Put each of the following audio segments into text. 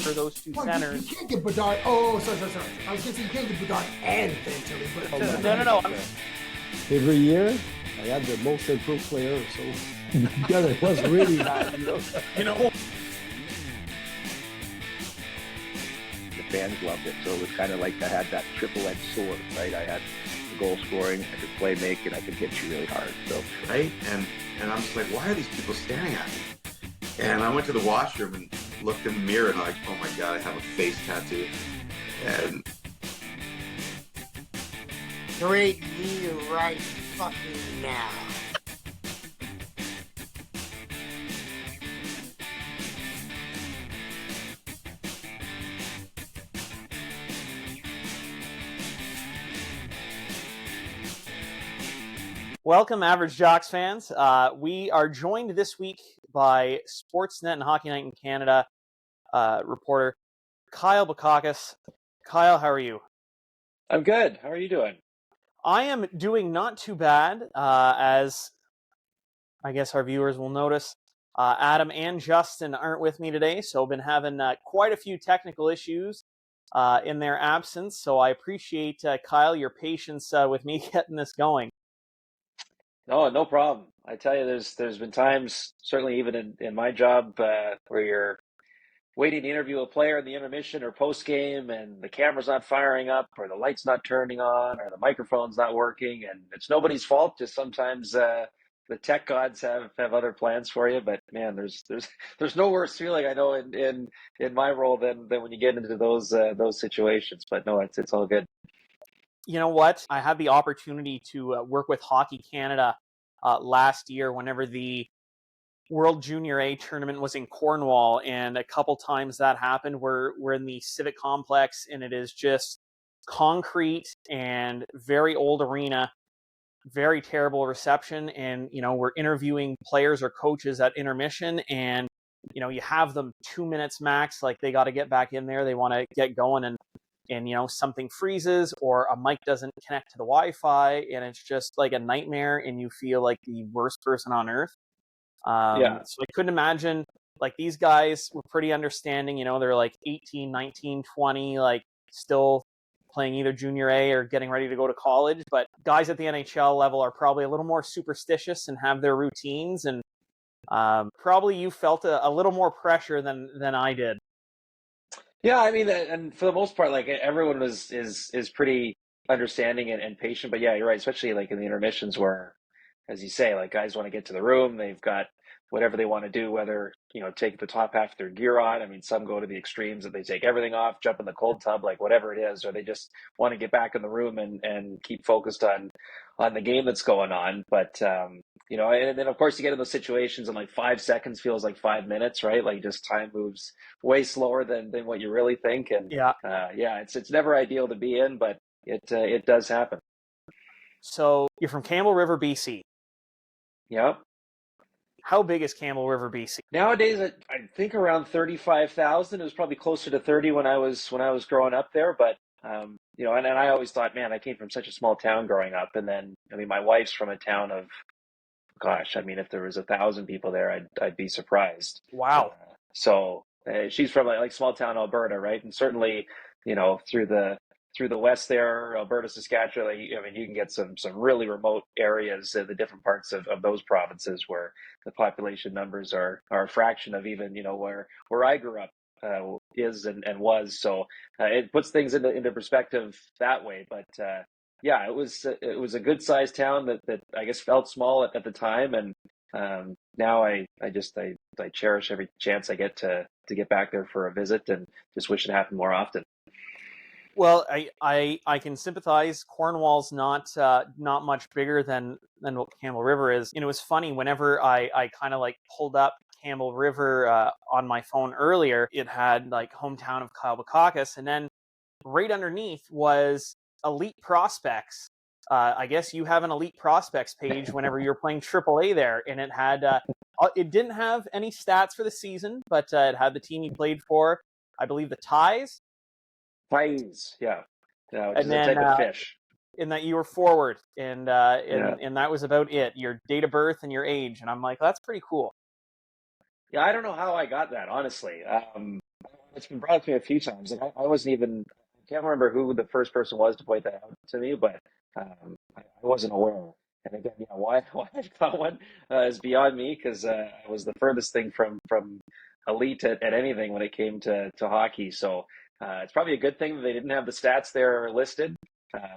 for those two Well, centers. you can't get Bedard. Oh, sorry. I was going to say you can't get Bedard and Fantilli, but No. Every year, I had the most improved player, so because it was really bad, You know, The fans loved it, so it was kind of like I had that triple-edged sword, right? I had the goal scoring, I could play make, and I could hit you really hard. So right? And I'm just like, why are these people staring at me? And I went to the washroom and looked in the mirror and I'm like, oh my God, I have a face tattoo. And Trade me right fucking now. welcome, Average Jocks fans. We are joined this week by Sportsnet and Hockey Night in Canada reporter Kyle Bakaukas. Kyle, how are you? I'm good. How are you doing? I am doing not too bad, as I guess our viewers will notice. Adam and Justin aren't with me today, so I've been having quite a few technical issues in their absence. So I appreciate, Kyle, your patience with me getting this going. No problem. I tell you, there's been times, certainly even in my job, where you're waiting to interview a player in the intermission or post game, and the camera's not firing up, or the light's not turning on, or the microphone's not working, and it's nobody's fault. Just sometimes the tech gods have other plans for you. But man, there's no worse feeling I know in my role than when you get into those situations. But no, it's all good. You know what? I had the opportunity to work with Hockey Canada last year whenever the World Junior A tournament was in Cornwall, and a couple times that happened. We're in the Civic Complex, and it is just concrete and very old arena, very terrible reception. And we're interviewing players or coaches at intermission, and you have them 2 minutes max, like they got to get back in there, they want to get going, and something freezes or a mic doesn't connect to the Wi-Fi, and it's just like a nightmare, and you feel like the worst person on earth. Yeah. So I couldn't imagine, like, these guys were pretty understanding, they're like 18, 19, 20, like still playing either junior A or getting ready to go to college. But guys at the NHL level are probably a little more superstitious and have their routines. And probably you felt a little more pressure than I did. Yeah, I mean, and for the most part, like everyone is pretty understanding and patient. But yeah, you're right, especially like in the intermissions where, as you say, like guys want to get to the room, they've got whatever they want to do, whether take the top half of their gear on. I mean, some go to the extremes that they take everything off, jump in the cold tub, like whatever it is, or they just want to get back in the room and keep focused on the game that's going on. But and then of course you get in those situations and like 5 seconds feels like 5 minutes, right? Like just time moves way slower than what you really think. And Yeah. It's never ideal to be in, but it does happen. So you're from Campbell River, BC. Yeah. How big is Campbell River, BC? Nowadays, I think around 35,000. It was probably closer to 30 when I was growing up there. But and I always thought, man, I came from such a small town growing up, and then I mean, my wife's from a town of, gosh, I mean, if there was 1,000 people there, I'd be surprised. Wow. So she's from like small town Alberta, right? And certainly, through the west there, Alberta, Saskatchewan, I mean, you can get some really remote areas in the different parts of those provinces where the population numbers are a fraction of even, where I grew up is and was. So it puts things into perspective that way. But yeah, it was a good sized town that I guess felt small at the time. And now I cherish every chance I get to get back there for a visit, and just wish it happened more often. Well, I can sympathize. Cornwall's not much bigger than what Campbell River is. It was funny, whenever I kind of like pulled up Campbell River on my phone earlier, it had like hometown of Kyle Bakaukas, and then right underneath was elite prospects. I guess you have an elite prospects page whenever you're playing AAA there, and it had it didn't have any stats for the season, but it had the team he played for. I believe the Ties. Pines, yeah, which And is then, a type of fish. in that you were forward, and that was about it. Your date of birth and your age, and I'm like, that's pretty cool. Yeah, I don't know how I got that, honestly. It's been brought up to me a few times, and I wasn't even, I can't remember who the first person was to point that out to me, but I wasn't aware. And again, why why I got one is beyond me because I was the furthest thing from elite at anything when it came to hockey. So it's probably a good thing that they didn't have the stats there listed.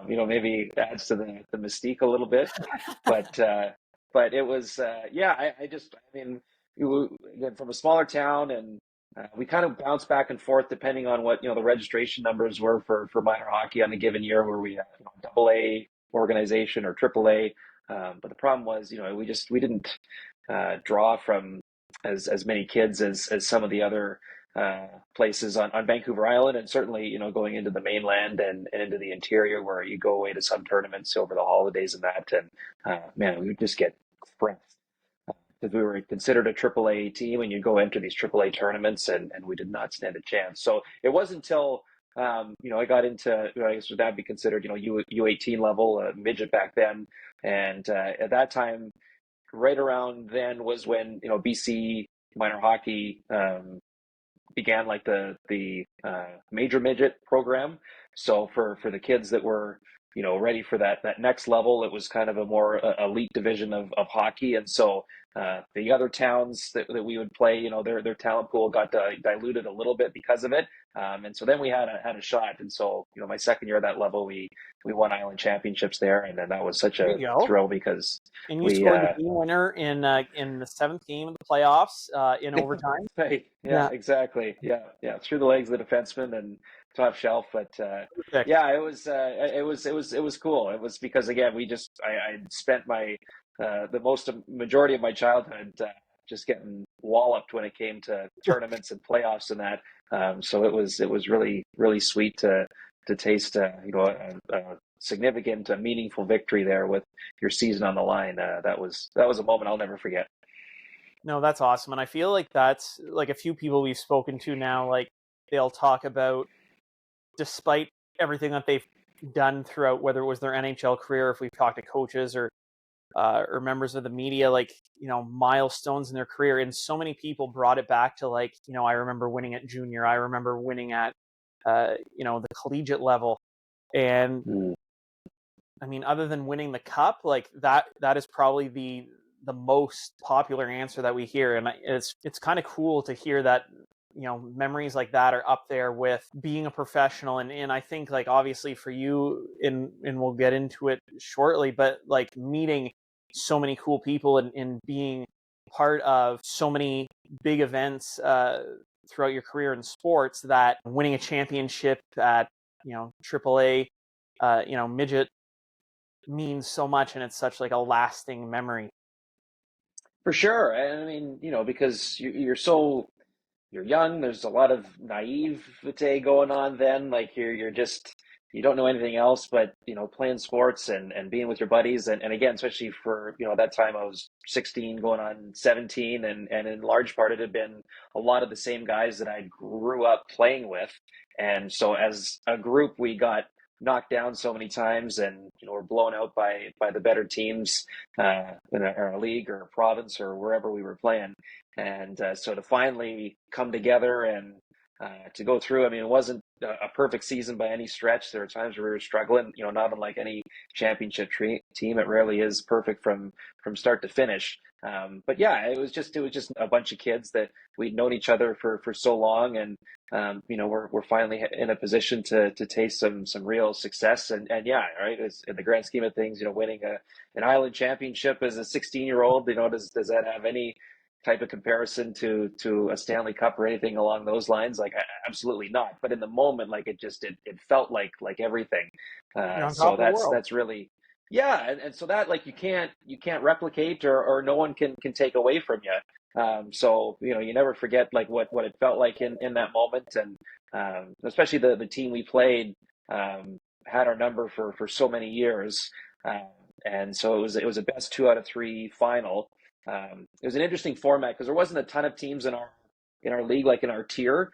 Maybe adds to the mystique a little bit, but it was I mean, again, from a smaller town, and we kind of bounced back and forth depending on what the registration numbers were for minor hockey on a given year, where we had double A organization or triple A. But the problem was, we didn't draw from as many kids as some of the other places on Vancouver Island, and certainly going into the mainland and into the interior, where you go away to some tournaments over the holidays and that, and man, we would just get pressed because we were considered a AAA team, and you go enter these AAA tournaments, and we did not stand a chance. So it wasn't until I got into, I guess would that be considered U18 level, midget back then, and at that time, right around then was when BC minor hockey began like the major midget program. So for the kids that were ready for that next level, it was kind of a more elite division of hockey. And so the other towns that we would play, their talent pool got diluted a little bit because of it. And so then we had a shot. And so my second year at that level, we won island championships there, and then that was such a thrill because and you scored the game winner in the seventh game of the playoffs in overtime. Right. Yeah, exactly. Yeah, through the legs of the defenseman and top shelf. But it was cool. It was because again, I spent my the majority of my childhood just getting walloped when it came to tournaments and playoffs and that. So it was really, really sweet to taste a significant, meaningful victory there with your season on the line. That was a moment I'll never forget. No, that's awesome. And I feel like that's like a few people we've spoken to now, like they'll talk about, despite everything that they've done throughout, whether it was their NHL career, if we've talked to coaches or members of the media, like, milestones in their career. And so many people brought it back to like, I remember winning at junior. I remember winning at, the collegiate level. And I mean, other than winning the cup, like that is probably the most popular answer that we hear. And it's kind of cool to hear that, memories like that are up there with being a professional. And I think like, obviously for you, and we'll get into it shortly, but like meeting so many cool people and being part of so many big events throughout your career in sports, that winning a championship at, AAA, midget means so much, and it's such like a lasting memory. For sure. And I mean, because you're young, there's a lot of naivete going on then. Like you don't know anything else but, playing sports and being with your buddies. And again, especially for, that time I was 16 going on 17, and in large part it had been a lot of the same guys that I grew up playing with. And so as a group, we got knocked down so many times, and we're blown out by the better teams in our league or province or wherever we were playing. And so to finally come together and to go through, I mean, it wasn't a perfect season by any stretch. There were times where we were struggling, not unlike any championship team. It rarely is perfect from start to finish. But yeah, it was just a bunch of kids that we'd known each other for so long, and we're finally in a position to taste some real success. And yeah, right. In the grand scheme of things, winning an island championship as a 16-year-old, does that have any type of comparison to a Stanley Cup or anything along those lines? Like, absolutely not. But in the moment, like it felt like everything. So that's really, yeah. And so that, like, you can't replicate, or no one can take away from you. So, you never forget like what it felt like in that moment. And especially the team we played had our number for so many years. And so it was a best 2 out of 3 final. It was an interesting format because there wasn't a ton of teams in our league, like in our tier.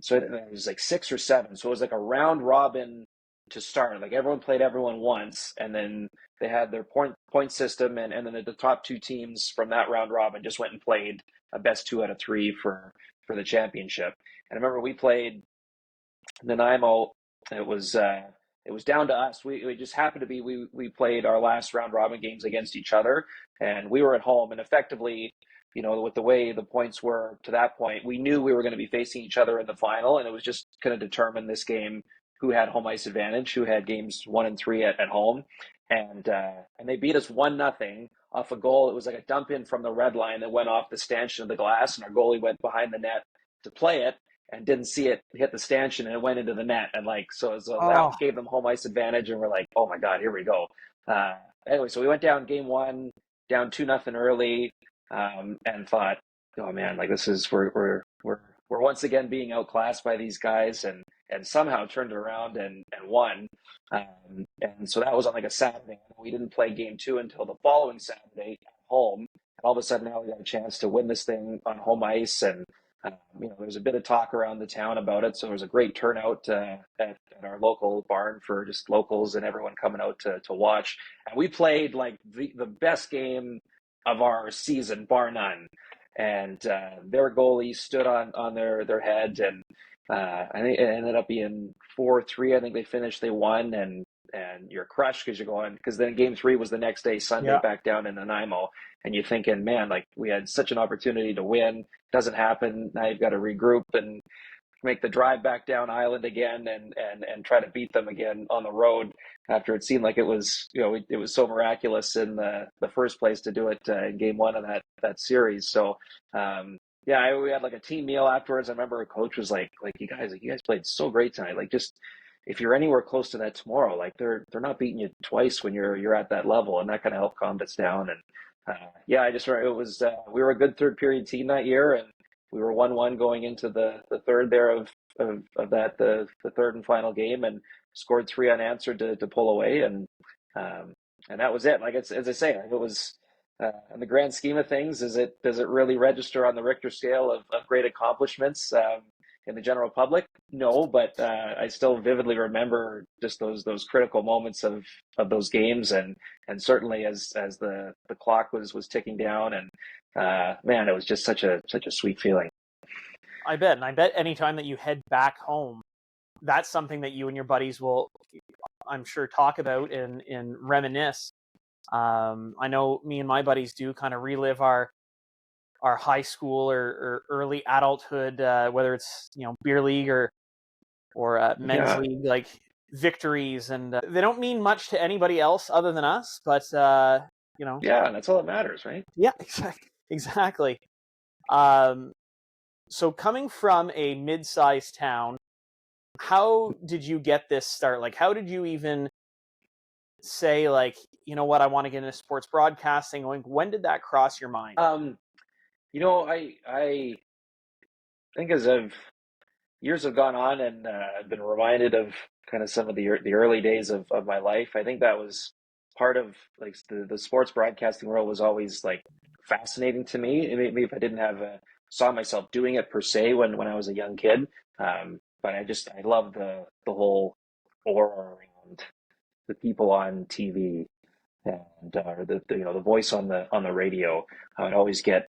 So it was like 6 or 7. So it was like a round robin to start. Like everyone played everyone once, and then they had their point system, and then the top 2 teams from that round robin just went and played a best 2 out of 3 for the championship. And I remember we played Nanaimo. It was down to us. We just happened to be we played our last round robin games against each other, and we were at home. And effectively, with the way the points were to that point, we knew we were going to be facing each other in the final, and it was just going to determine this game who had home ice advantage, who had games 1 and 3 at home, and they beat us 1-0 off a goal. It was like a dump in from the red line that went off the stanchion of the glass, and our goalie went behind the net to play it and didn't see it hit the stanchion, and it went into the net. And so that gave them home ice advantage, and we're like, oh my God, here we go. Anyway, so we went down game 1, down 2-0 early, and thought, oh man, like this is we're once again being outclassed by these guys, and somehow turned it around and won. And so that was on like a Saturday. We didn't play game 2 until the following Saturday at home. And all of a sudden now we got a chance to win this thing on home ice, and there's a bit of talk around the town about it. So there was a great turnout at our local barn for just locals and everyone coming out to watch. And we played like the best game of our season, bar none. And their goalie stood on their head, and I think it ended up being 4-3. I think they won, and you're crushed because then game 3 was the next day, Sunday, back down in Nanaimo, and you're thinking, man, like we had such an opportunity to win, doesn't happen. Now you've got to regroup and make the drive back down island again, and try to beat them again on the road after it seemed like it was it was so miraculous in the first place to do it in game 1 of that series. So we had like a team meal afterwards. I remember a coach was like you guys played so great tonight. Like, just if you're anywhere close to that tomorrow, like they're not beating you twice when you're at that level, and that kind of helped calm us down. And I just remember it was we were a good third period team that year, and we were 1-1 going into the third there of that the third and final game, and scored 3 unanswered to pull away, and that was it. Like, it's, as I say, like it was in the grand scheme of things, does it really register on the Richter scale of great accomplishments in the general public? No, but I still vividly remember just those critical moments of those games, and certainly as the clock was ticking down, and man, it was just such a sweet feeling. I bet anytime that you head back home, that's something that you and your buddies will, I'm sure, talk about and reminisce. I know me and my buddies do kind of relive our high school or early adulthood, whether it's beer league or men's league, like victories, and they don't mean much to anybody else other than us, but that's all that matters, right? Yeah, exactly. So coming from a mid-sized town, how did you get this start? Like, how did you even say, like, you know what, I want to get into sports broadcasting? When did that cross your mind? I think as years have gone on, and I've been reminded of kind of some of the early days of my life. I think that was part of like the sports broadcasting world was always like fascinating to me. Maybe if I didn't saw myself doing it per se when I was a young kid, but I love the whole aura around the people on TV and the voice on the radio. I would always get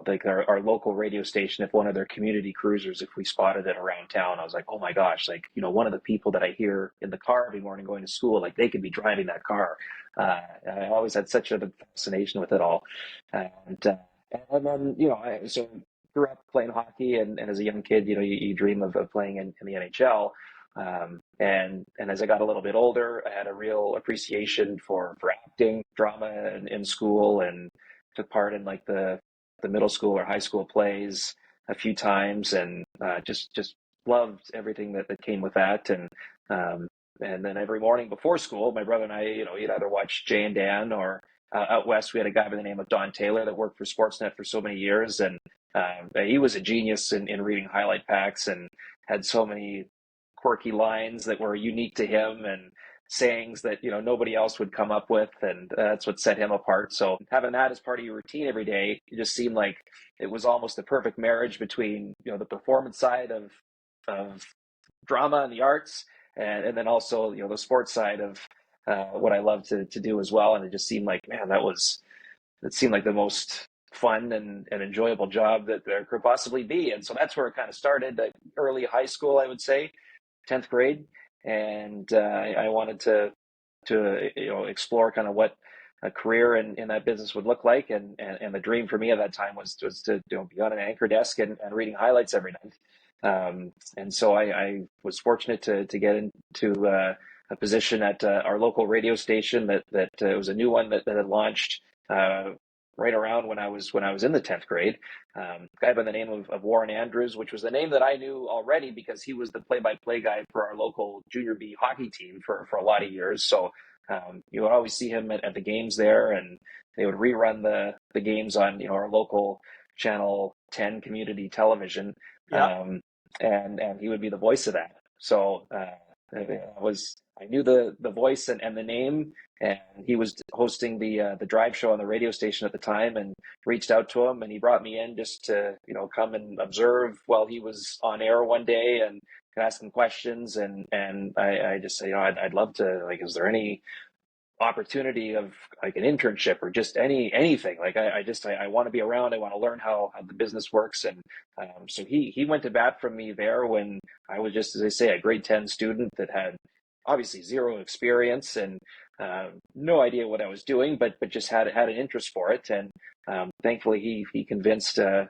like our local radio station, if one of their community cruisers, if we spotted it around town, I was like, oh my gosh, like one of the people that I hear in the car every morning going to school, like they could be driving that car. I always had such a fascination with it all, and then I grew up playing hockey, and as a young kid, you dream of playing in the NHL. And as I got a little bit older, I had a real appreciation for acting, drama in school, and took part in like the middle school or high school plays a few times, and just loved everything that came with that. And then every morning before school, my brother and I, you'd either watch Jay and Dan, or out west we had a guy by the name of Don Taylor that worked for Sportsnet for so many years, and he was a genius in reading highlight packs, and had so many quirky lines that were unique to him, and sayings that nobody else would come up with, and that's what set him apart. So having that as part of your routine every day, it just seemed like it was almost the perfect marriage between the performance side of drama and the arts, and then also the sports side of what I love to do as well. And it just seemed like, man, it seemed like the most fun and enjoyable job that there could possibly be. And so that's where it kind of started, early high school, I would say, 10th grade. And I wanted to explore kind of what a career in that business would look like. And the dream for me at that time was to be on an anchor desk and reading highlights every night. And so I was fortunate to get into a position at our local radio station that it was a new one that had launched right around when I was in the 10th grade. A guy by the name of Warren Andrews, which was the name that I knew already because he was the play-by-play guy for our local junior B hockey team for a lot of years. So you would always see him at the games there, and they would rerun the games on our local Channel 10 community television. Yeah. And he would be the voice of that. So I knew the voice and the name, and he was hosting the drive show on the radio station at the time, and reached out to him, and he brought me in just to come and observe while he was on air one day and ask him questions, and I just said, I'd love to, is there any opportunity of like an internship or just anything. I want to be around. I want to learn how the business works. And so he went to bat for me there when I was just, as I say, a grade 10 student that had obviously zero experience and no idea what I was doing, but just had an interest for it. And thankfully he convinced the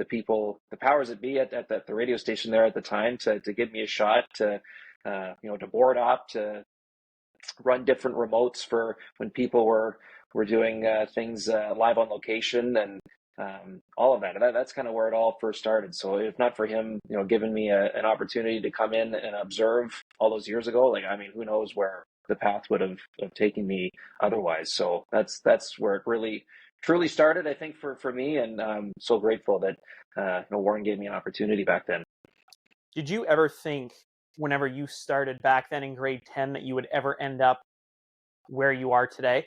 people, the powers that be at the radio station there at the time to give me a shot to board op, to run different remotes for when people were doing things live on location, and all of that. That's kind of where it all first started. So if not for him, giving me an opportunity to come in and observe all those years ago, who knows where the path would have taken me otherwise. So that's where it really truly started, I think, for me, and I'm so grateful that Warren gave me an opportunity back then. Did you ever think, whenever you started back then in grade 10, that you would ever end up where you are today?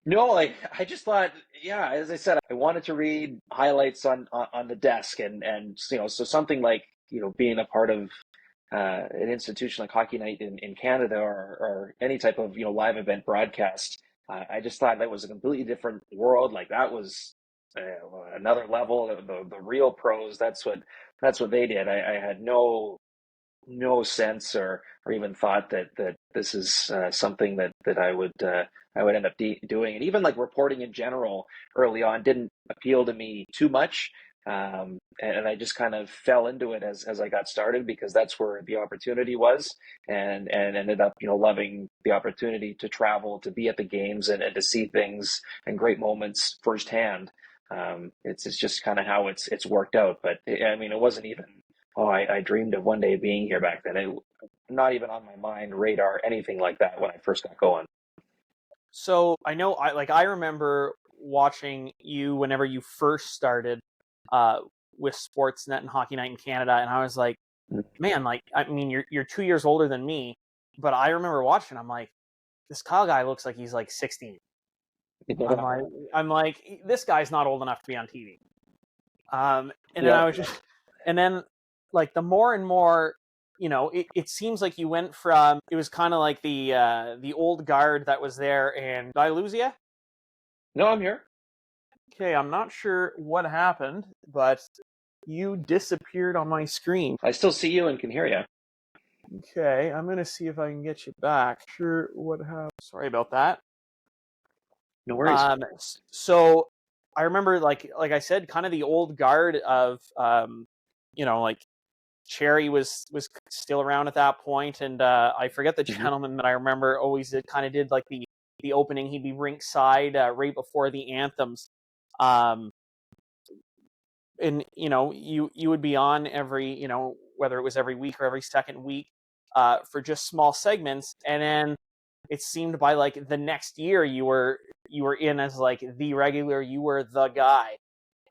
No, I just thought, as I said, I wanted to read highlights on the desk, and so something like being a part of an institution like Hockey Night in Canada, or any type of live event broadcast. I just thought that was a completely different world. Like, that was another level. The real pros, that's what they did. I had no sense or even thought that this is something that I would end up doing. And even like reporting in general early on didn't appeal to me too much. And I just kind of fell into it as I got started, because that's where the opportunity was, and ended up loving the opportunity to travel, to be at the games, and to see things and great moments firsthand. It's just kind of how it's worked out. But it wasn't even, I dreamed of one day being here back then. Not even on my mind, radar, anything like that when I first got going. So I know, I remember watching you whenever you first started with Sportsnet and Hockey Night in Canada, and I was like, man, you're 2 years older than me, but I remember watching. I'm like, this Kyle guy looks like he's like 16. I'm like, this guy's not old enough to be on TV. And then like the more and more, it seems like you went from, it was kind of like the old guard that was there. And did I lose you? No, I'm here. Okay, I'm not sure what happened, but you disappeared on my screen. I still see you and can hear you. Okay, I'm gonna see if I can get you back. Sure, what happened? Sorry about that. No worries. So I remember, like I said, kind of the old guard of, like Cherry was still around at that point, and I forget the gentleman that I remember always did like the opening. He'd be rinkside right before the anthems, and you would be on every, whether it was every week or every second week, for just small segments, and then it seemed by like the next year you were in as like the regular, you were the guy,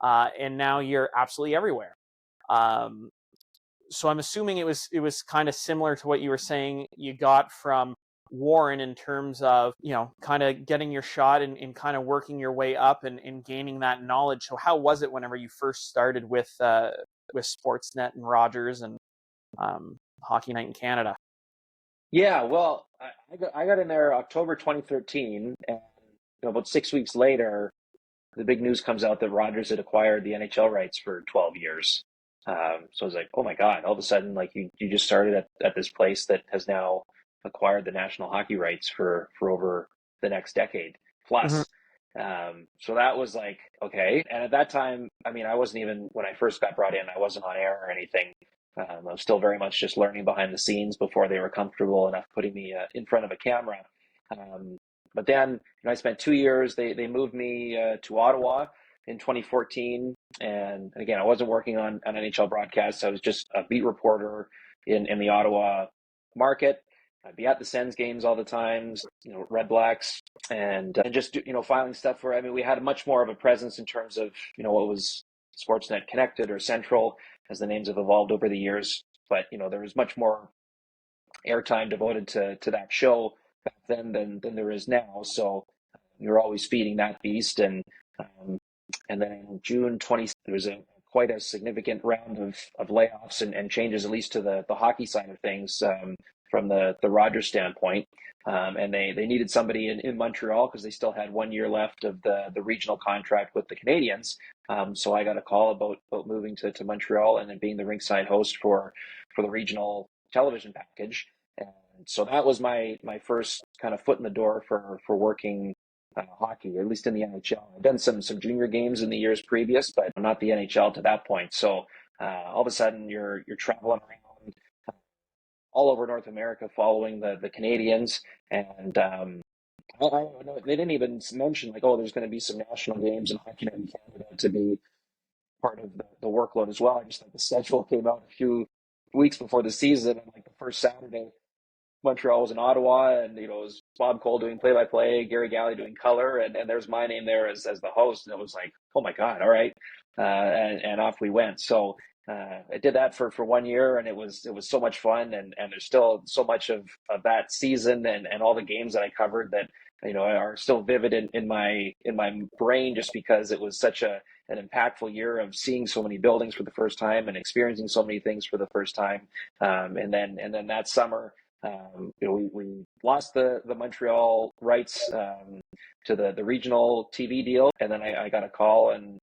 and now you're absolutely everywhere. So I'm assuming it was kind of similar to what you were saying you got from Warren in terms of, kind of getting your shot and kind of working your way up and gaining that knowledge. So how was it whenever you first started with Sportsnet and Rogers and Hockey Night in Canada? Yeah, well, I got in there October 2013, and about 6 weeks later, the big news comes out that Rogers had acquired the NHL rights for 12 years. So I was like, oh my God, all of a sudden, like you just started at this place that has now acquired the national hockey rights for over the next decade plus. So that was like, okay. And at that time, I mean, I wasn't even, when I first got brought in, I wasn't on air or anything. I was still very much just learning behind the scenes before they were comfortable enough putting me in front of a camera. But then, I spent 2 years. They moved me to Ottawa in 2014. And again, I wasn't working on NHL broadcasts. I was just a beat reporter in the Ottawa market. I'd be at the Sens games all the time, Red Blacks, and just, filing stuff for, I mean, we had much more of a presence in terms of, what was Sportsnet Connected or Central, as the names have evolved over the years. But, there was much more airtime devoted to that show back then than there is now. So you're always feeding that beast. And then in June 20, there was quite a significant round of layoffs and changes, at least to the hockey side of things, from the Rogers standpoint. And they needed somebody in Montreal because they still had 1 year left of the regional contract with the Canadiens. So I got a call about moving to Montreal and then being the rinkside host for the regional television package. And so that was my first kind of foot in the door for working hockey, at least in the NHL. I've done some junior games in the years previous, but not the NHL to that point. So all of a sudden you're traveling around all over North America following the Canadiens. And they didn't even mention like, oh, there's going to be some national games in Hockey Night in Canada to be part of the workload as well. I just thought the schedule came out a few weeks before the season, and like the first Saturday, Montreal was in Ottawa, and it was Bob Cole doing play-by-play, Gary Galley doing color, and there's my name there as the host, and it was like, oh my God, all right, and off we went. So I did that for 1 year, and it was so much fun, and there's still so much of that season and all the games that I covered that are still vivid in my brain, just because it was such an impactful year of seeing so many buildings for the first time and experiencing so many things for the first time. And then that summer, we lost the Montreal rights to the regional TV deal, and then I got a call, and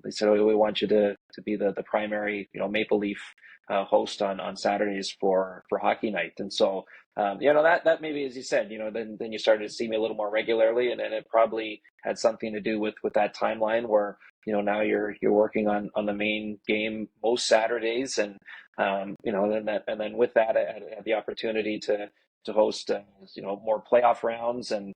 they said, "Oh, we want you to be the primary Maple Leaf host on Saturdays for Hockey Night." And so that maybe, as you said, then you started to see me a little more regularly, and then it probably had something to do with that timeline where now you're working on the main game most Saturdays, and then with that I had the opportunity to host more playoff rounds, and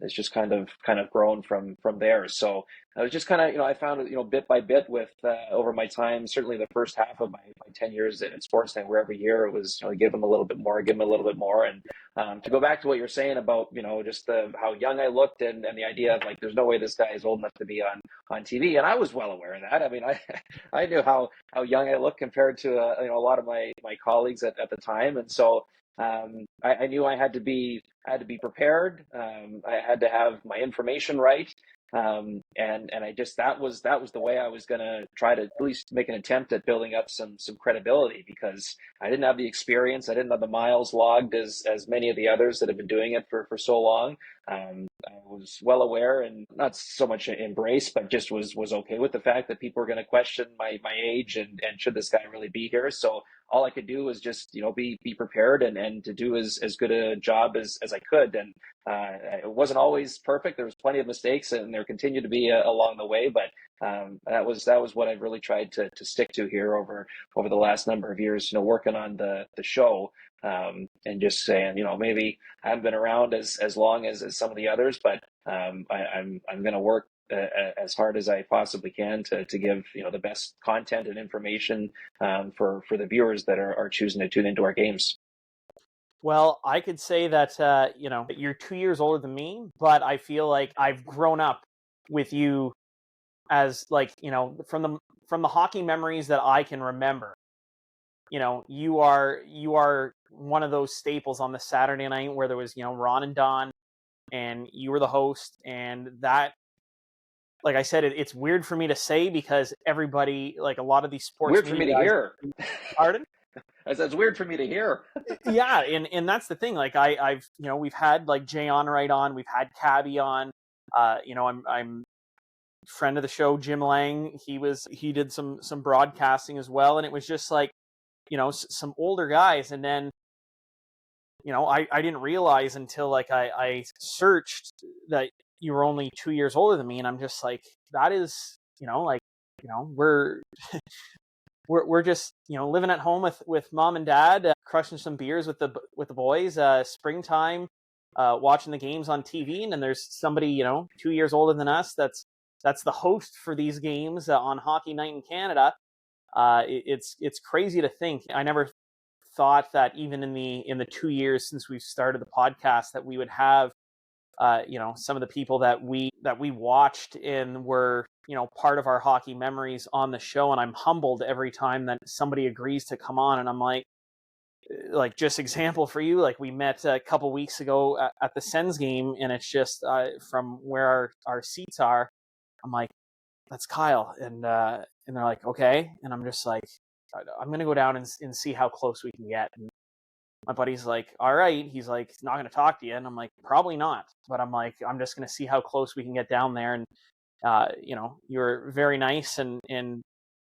it's just kind of grown from there. So I was just kind of I found it bit by bit with over my time, certainly the first half of my 10 years at Sportsnet, where every year it was give them a little bit more, and to go back to what you're saying about just how young I looked, and the idea of like there's no way this guy is old enough to be on TV, and I was well aware of that. I mean, I knew how young I looked compared to a lot of my colleagues at the time, and so I knew I had to be prepared. I had to have my information right. And I just, that was the way I was going to try to at least make an attempt at building up some credibility, because I didn't have the experience. I didn't have the miles logged as many of the others that have been doing it for so long. I was well aware, and not so much embrace, but just was okay with the fact that people were going to question my age and should this guy really be here. So all I could do was just, be prepared and to do as good a job as I could. And it wasn't always perfect. There was plenty of mistakes, and there continued to be along the way. But that was what I've really tried to stick to here over the last number of years, working on the show, and just saying, maybe I haven't been around as long as some of the others, but I'm going to work as hard as I possibly can to give the best content and information for the viewers that are choosing to tune into our games. Well, I could say that you're 2 years older than me, but I feel like I've grown up with you as from the hockey memories that I can remember. You are one of those staples on the Saturday night where there was Ron and Don, and you were the host, and that, like I said, it's weird for me to say because everybody, like a lot of these sports, weird for me to hear. Pardon? That's weird for me to hear. Yeah, and that's the thing. Like I've we've had like Jay Onright on, we've had Cabby on. I'm friend of the show, Jim Lang, he did some broadcasting as well, and it was just like, some older guys. And then, I didn't realize until like I searched that you were only 2 years older than me, and I'm just like, that is, we're we're just living at home with mom and dad, crushing some beers with the boys, springtime, watching the games on TV, and then there's somebody 2 years older than us that's the host for these games on Hockey Night in Canada. It's crazy to think. I never thought that even in the 2 years since we've started the podcast that we would have some of the people that we watched and were part of our hockey memories on the show. And I'm humbled every time that somebody agrees to come on. And I'm like just example for you, like we met a couple weeks ago at the Sens game, and it's just from where our seats are, I'm like, that's Kyle. And they're like, okay. And I'm just like, I'm going to go down and see how close we can get. And my buddy's like, all right. He's like, he's not going to talk to you. And I'm like, probably not. But I'm like, I'm just going to see how close we can get down there. And, you're very nice and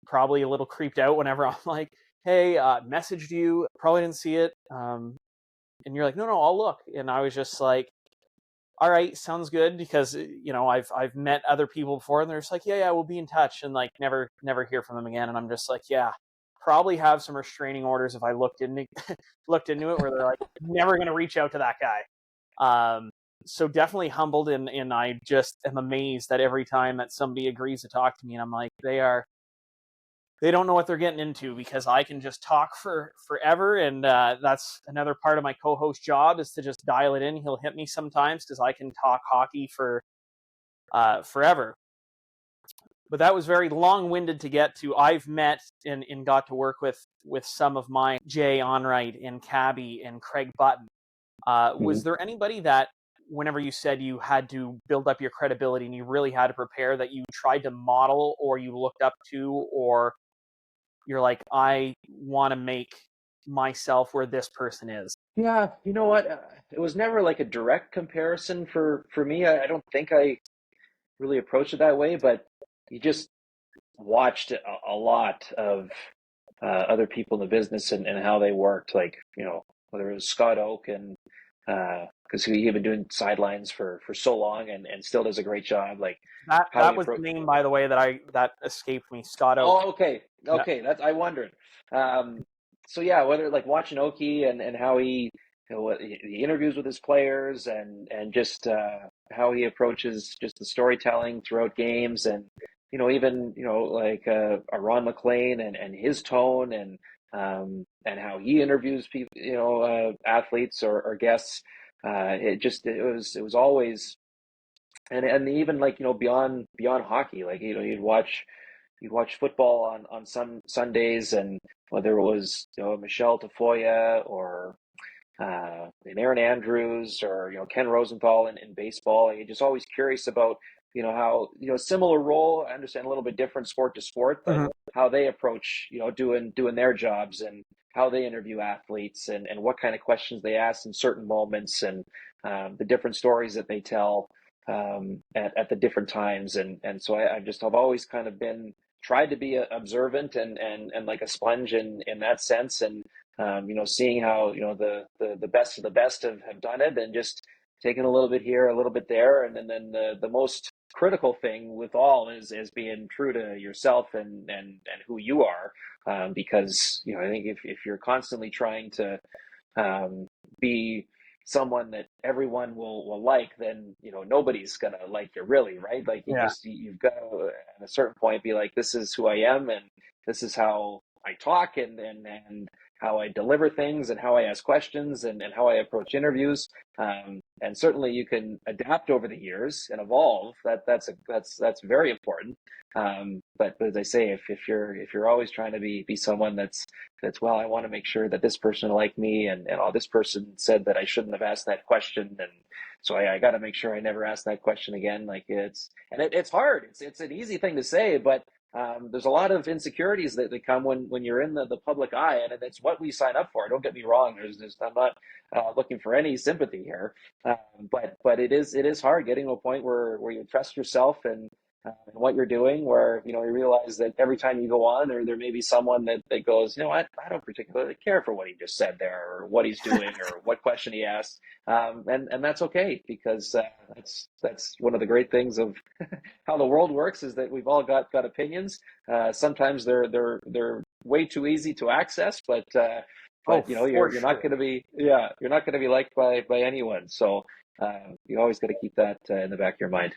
probably a little creeped out whenever I'm like, hey, messaged you, probably didn't see it. And you're like, no, I'll look. And I was just like, all right, sounds good. Because, I've met other people before, and they're just like, yeah, we'll be in touch, and like never hear from them again. And I'm just like, yeah, probably have some restraining orders if I looked into it, where they're like, never going to reach out to that guy. So definitely humbled, and I just am amazed that every time that somebody agrees to talk to me, and I'm like, they don't know what they're getting into, because I can just talk forever. And that's another part of my co-host job, is to just dial it in. He'll hit me sometimes because I can talk hockey for forever. But that was very long-winded to get to. I've met and got to work with some of my Jay Onright and Cabby and Craig Button. Was there anybody that, whenever you said you had to build up your credibility and you really had to prepare, that you tried to model or you looked up to, or you're like, I want to make myself where this person is? Yeah, you know what? It was never like a direct comparison for me. I don't think I really approached it that way, but you just watched a lot of other people in the business and how they worked. Like, whether it was Scott Oak, and because he had been doing sidelines for so long and still does a great job. Like that was the name, by the way, that escaped me. Scott Oak. Oh, okay. That's, I wondered. So yeah, whether like watching Oki and how he, the interviews with his players, and just how he approaches just the storytelling throughout games, and even like a Ron McLean and his tone, and how he interviews people, athletes or guests. It was always, and even like beyond hockey, like you'd watch football on some Sundays, and whether it was Michelle Tafoya or Aaron Andrews, or Ken Rosenthal in baseball, and you're just always curious about how similar role. I understand a little bit different sport to sport, but how they approach doing their jobs, and how they interview athletes, and what kind of questions they ask in certain moments, and the different stories that they tell at the different times. And so I've always kind of tried to be observant and like a sponge in that sense, and seeing how the best of the best have done it, and just taking a little bit here, a little bit there. And then the most critical thing with all is being true to yourself and who you are, because I think if you're constantly trying to be someone that everyone will like, then nobody's gonna like you, really, right? Like you've got to, at a certain point, be like, this is who I am, and this is how I talk, and how I deliver things, and how I ask questions, and how I approach interviews. And certainly you can adapt over the years and evolve. That's very important. But as I say, if you're always trying to be someone that's well, I want to make sure that this person will like me, and this person said that I shouldn't have asked that question, and so I got to make sure I never ask that question again. Like it's hard. It's an easy thing to say, but there's a lot of insecurities that come when you're in the public eye, and it's what we sign up for. Don't get me wrong. I'm not looking for any sympathy here, but it is hard getting to a point where you trust yourself, and in what you're doing, where, you realize that every time you go on, there may be someone that goes, I don't particularly care for what he just said there, or what he's doing, or what question he asked. And that's okay, because that's one of the great things of how the world works, is that we've all got opinions. Sometimes they're way too easy to access, but you're not going to be you're not going to be liked by anyone. So you always got to keep that in the back of your mind.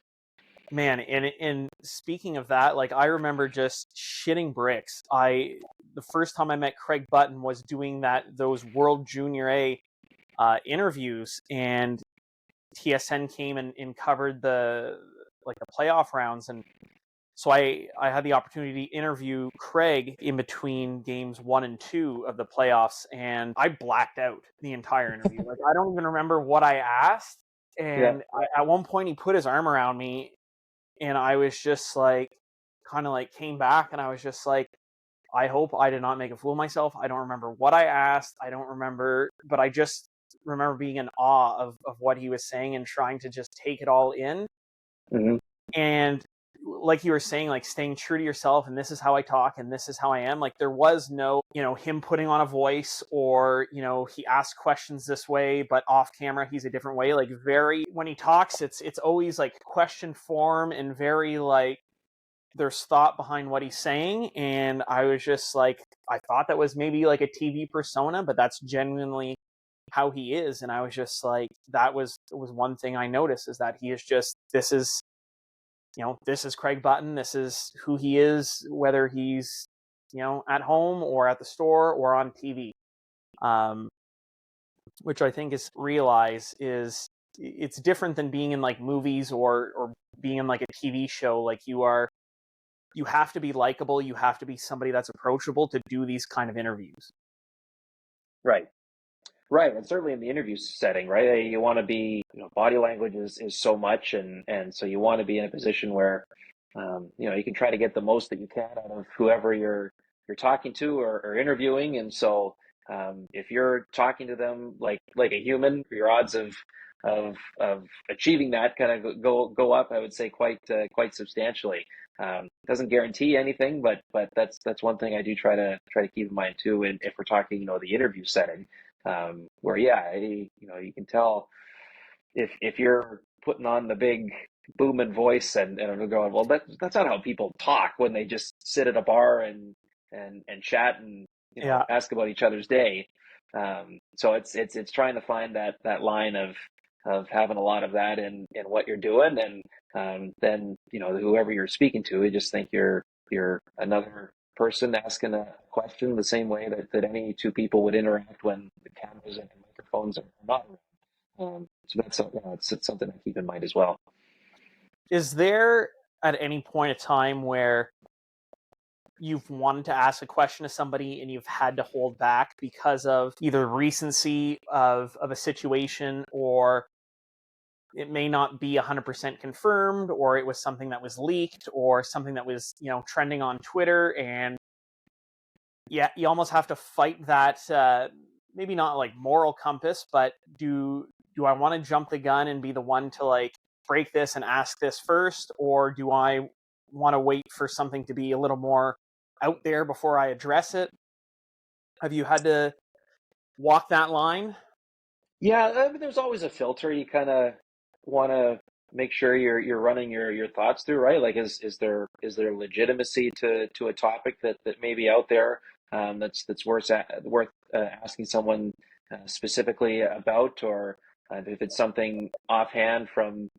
Man, and speaking of that, like, I remember just shitting bricks. The first time I met Craig Button was doing those World Junior A interviews, and TSN came and covered the playoff rounds, and so I had the opportunity to interview Craig in between games 1 and 2 of the playoffs, and I blacked out the entire interview. Like, I don't even remember what I asked, and at one point he put his arm around me, and I was just like, kind of like came back, and I was just like, I hope I did not make a fool of myself. I don't remember what I asked. I don't remember, but I just remember being in awe of what he was saying and trying to just take it all in. Mm-hmm. And like you were saying, like, staying true to yourself, and this is how I talk, and this is how I am. Like, there was no, him putting on a voice, or, he asks questions this way, but off camera he's a different way. Like, when he talks, it's always like question form, and very like there's thought behind what he's saying. And I was just like, I thought that was maybe like a TV persona, but that's genuinely how he is. And I was just like, that was one thing I noticed, is that he is just, this is Craig Button. This is who he is, whether he's, at home or at the store or on TV. Which I think is it's different than being in like movies or being in like a TV show. Like, you have to be likable. You have to be somebody that's approachable to do these kind of interviews. Right. Right, and certainly in the interview setting, right? You want to be, body language is so much, and so you want to be in a position where, you can try to get the most that you can out of whoever you're talking to or interviewing. And so, if you're talking to them like a human, your odds of achieving that kind of go up, I would say, quite substantially. Doesn't guarantee anything, but that's one thing I do try to keep in mind too. And if we're talking, the interview setting. Where you can tell if you're putting on the big booming voice and going, well, that's not how people talk when they just sit at a bar and chat and ask about each other's day. So it's trying to find that line of having a lot of that in what you're doing, and then whoever you're speaking to, I just think you're another person asking a question the same way that any two people would interact when the cameras and the microphones are not around. So it's something I keep in mind as well. Is there at any point a time where you've wanted to ask a question to somebody and you've had to hold back because of either recency of a situation, or it may not be 100% confirmed, or it was something that was leaked, or something that was, trending on Twitter, and you almost have to fight that, maybe not like moral compass, but do I want to jump the gun and be the one to like break this and ask this first, or do I want to wait for something to be a little more out there before I address it? Have you had to walk that line? Yeah, I mean, there's always a filter. You kind of want to make sure you're running your thoughts through, right? Like, is there legitimacy to a topic that may be out there, that's worth asking someone specifically about, or if it's something offhand from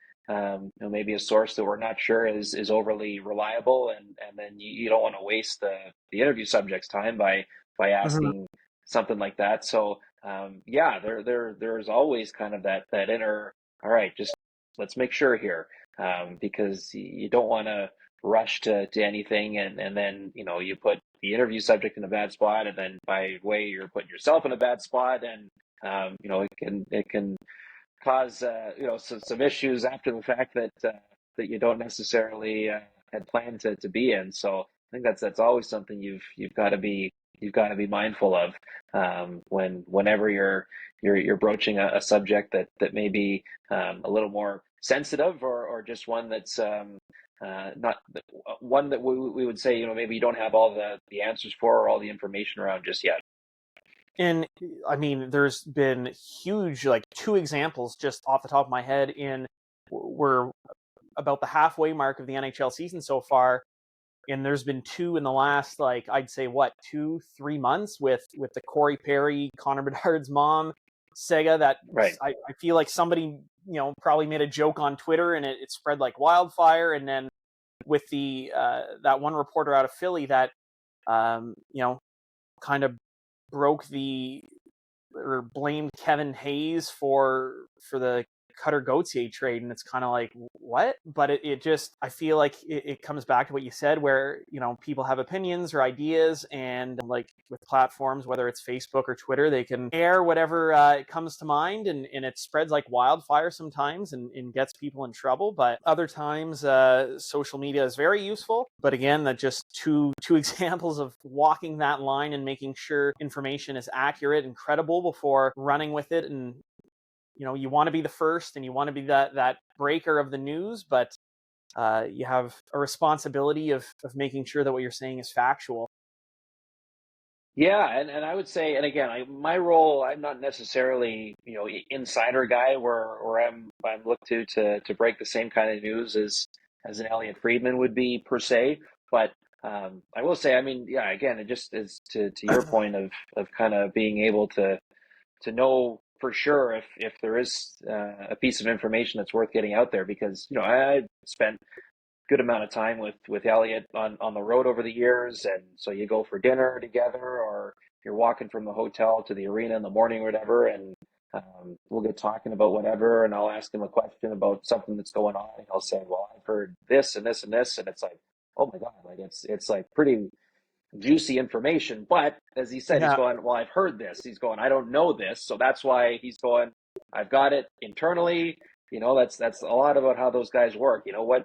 maybe a source that we're not sure is overly reliable, and then you don't want to waste the interview subject's time by asking something like that. So there's always kind of that inner, all right, just let's make sure here, because you don't want to rush to anything, and then you put the interview subject in a bad spot, and then by way you're putting yourself in a bad spot, and it can cause some issues after the fact that you don't necessarily had planned to be in. So I think that's always something you've got to be mindful of, whenever you're broaching a subject that may be a little more sensitive, or just one that's not one that we would say, maybe you don't have all the answers for or all the information around just yet. And I mean, there's been huge, like 2 examples just off the top of my head. We're about the halfway mark of the NHL season so far, and there's been 2 in the last, like, I'd say 2-3 months with the Corey Perry, Connor Bedard's mom, Sega. That Right. I feel like somebody probably made a joke on Twitter and it spread like wildfire. And then with the that one reporter out of Philly that kind of broke or blamed Kevin Hayes for the Cutter Gauthier trade, and it's kind of like, what? But it just, I feel like it comes back to what you said, where people have opinions or ideas, and like with platforms, whether it's Facebook or Twitter, they can air whatever comes to mind, and it spreads like wildfire sometimes and gets people in trouble. But other times social media is very useful. But again, that just two examples of walking that line and making sure information is accurate and credible before running with it. And you want to be the first and you want to be that breaker of the news, but you have a responsibility of making sure that what you're saying is factual. Yeah, and I would say, and again, my role, I'm not necessarily insider guy where I'm looked to break the same kind of news as an Elliot Friedman would be per se, but I will say, I mean, yeah, again, it just is to your point of kind of being able to know for sure if there is a piece of information that's worth getting out there, because I spent a good amount of time with Elliot on the road over the years, and so you go for dinner together, or you're walking from the hotel to the arena in the morning or whatever, and we'll get talking about whatever, and I'll ask him a question about something that's going on, and he'll say, well, I've heard this and this and this, and it's like, oh my God, like it's like pretty juicy information. But as he said, He's going, well, I've heard this. He's going, I don't know this. So that's why he's going, I've got it internally. That's a lot about how those guys work. What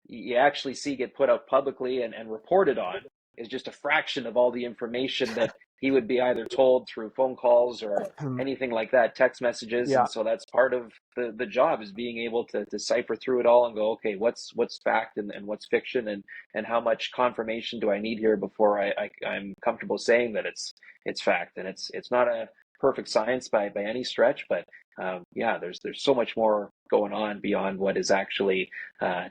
you actually see get put out publicly and reported on is just a fraction of all the information that he would be either told through phone calls or anything like that, text messages. Yeah. And so that's part of the job, is being able to decipher through it all and go, okay, what's fact and what's fiction, and how much confirmation do I need here before I'm comfortable saying that it's fact. And it's not a perfect science by any stretch, but yeah, there's so much more going on beyond what is actually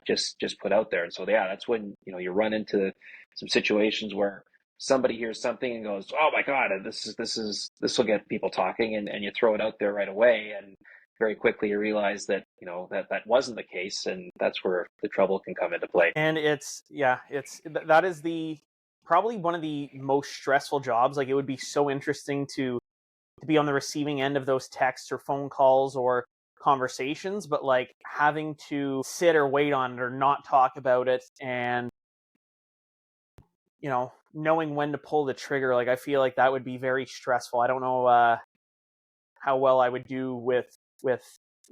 just put out there. And so yeah, that's when you run into some situations where somebody hears something and goes, oh my God, this will get people talking, and you throw it out there right away, and very quickly you realize that that wasn't the case, and that's where the trouble can come into play. And that is probably one of the most stressful jobs. Like, it would be so interesting to be on the receiving end of those texts or phone calls or conversations, but like having to sit or wait on it or not talk about it, and knowing when to pull the trigger, like I feel like that would be very stressful. I don't know how well I would do with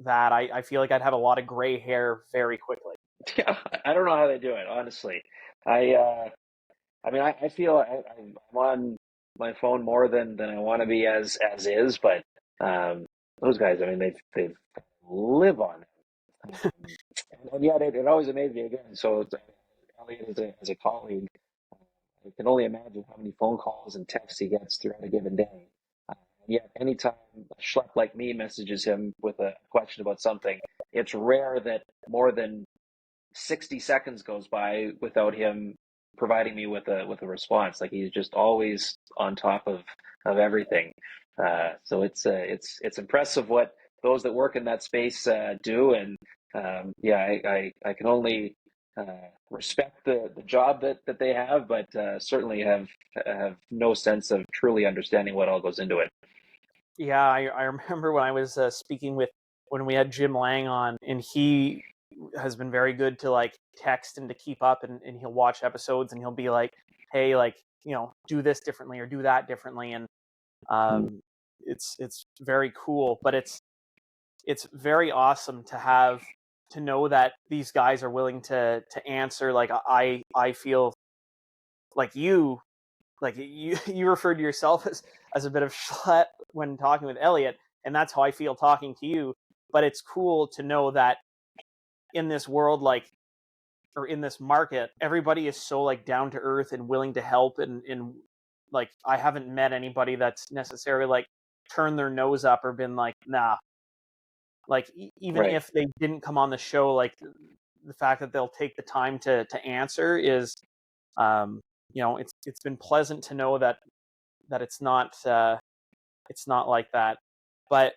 that. I feel like I'd have a lot of gray hair very quickly. Yeah, I don't know how they do it, honestly. I mean, I feel I'm on my phone more than I want to be as is, but those guys, I mean, they live on it, and yet it always amazes me again. So Elliot as a colleague, I can only imagine how many phone calls and texts he gets throughout a given day. Yet anytime a schlep like me messages him with a question about something, it's rare that more than 60 seconds goes by without him providing me with a response. Like, he's just always on top of everything. So it's impressive what those that work in that space do, and yeah, I can only respect the job that they have, but certainly have no sense of truly understanding what all goes into it. Yeah, I remember when I was speaking when we had Jim Lang on, and he has been very good to like text and to keep up, and he'll watch episodes and he'll be like, hey, like, do this differently or do that differently. And it's very cool, but it's very awesome to know that these guys are willing to answer. Like, I feel like you referred to yourself as a bit of schlep when talking with Elliot, and that's how I feel talking to you. But it's cool to know that in this world, like, or in this market, everybody is so like down to earth and willing to help, and like I haven't met anybody that's necessarily like turned their nose up or been like, nah. Like even Right. if they didn't come on the show, like the fact that they'll take the time to answer is, it's been pleasant to know that it's not like that. But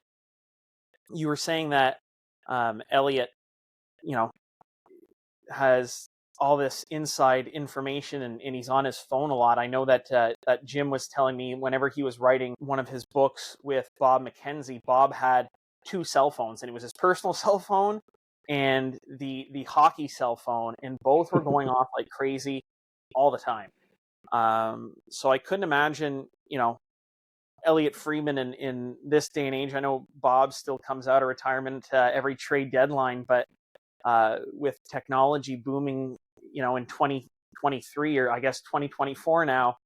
you were saying that Elliot, has all this inside information, and he's on his phone a lot. I know that that Jim was telling me whenever he was writing one of his books with Bob McKenzie, Bob had 2 cell phones, and it was his personal cell phone and the hockey cell phone, and both were going off like crazy all the time. So I couldn't imagine, Elliot Friedman in this day and age. I know Bob still comes out of retirement every trade deadline, but with technology booming, in 2023 or I guess 2024 now,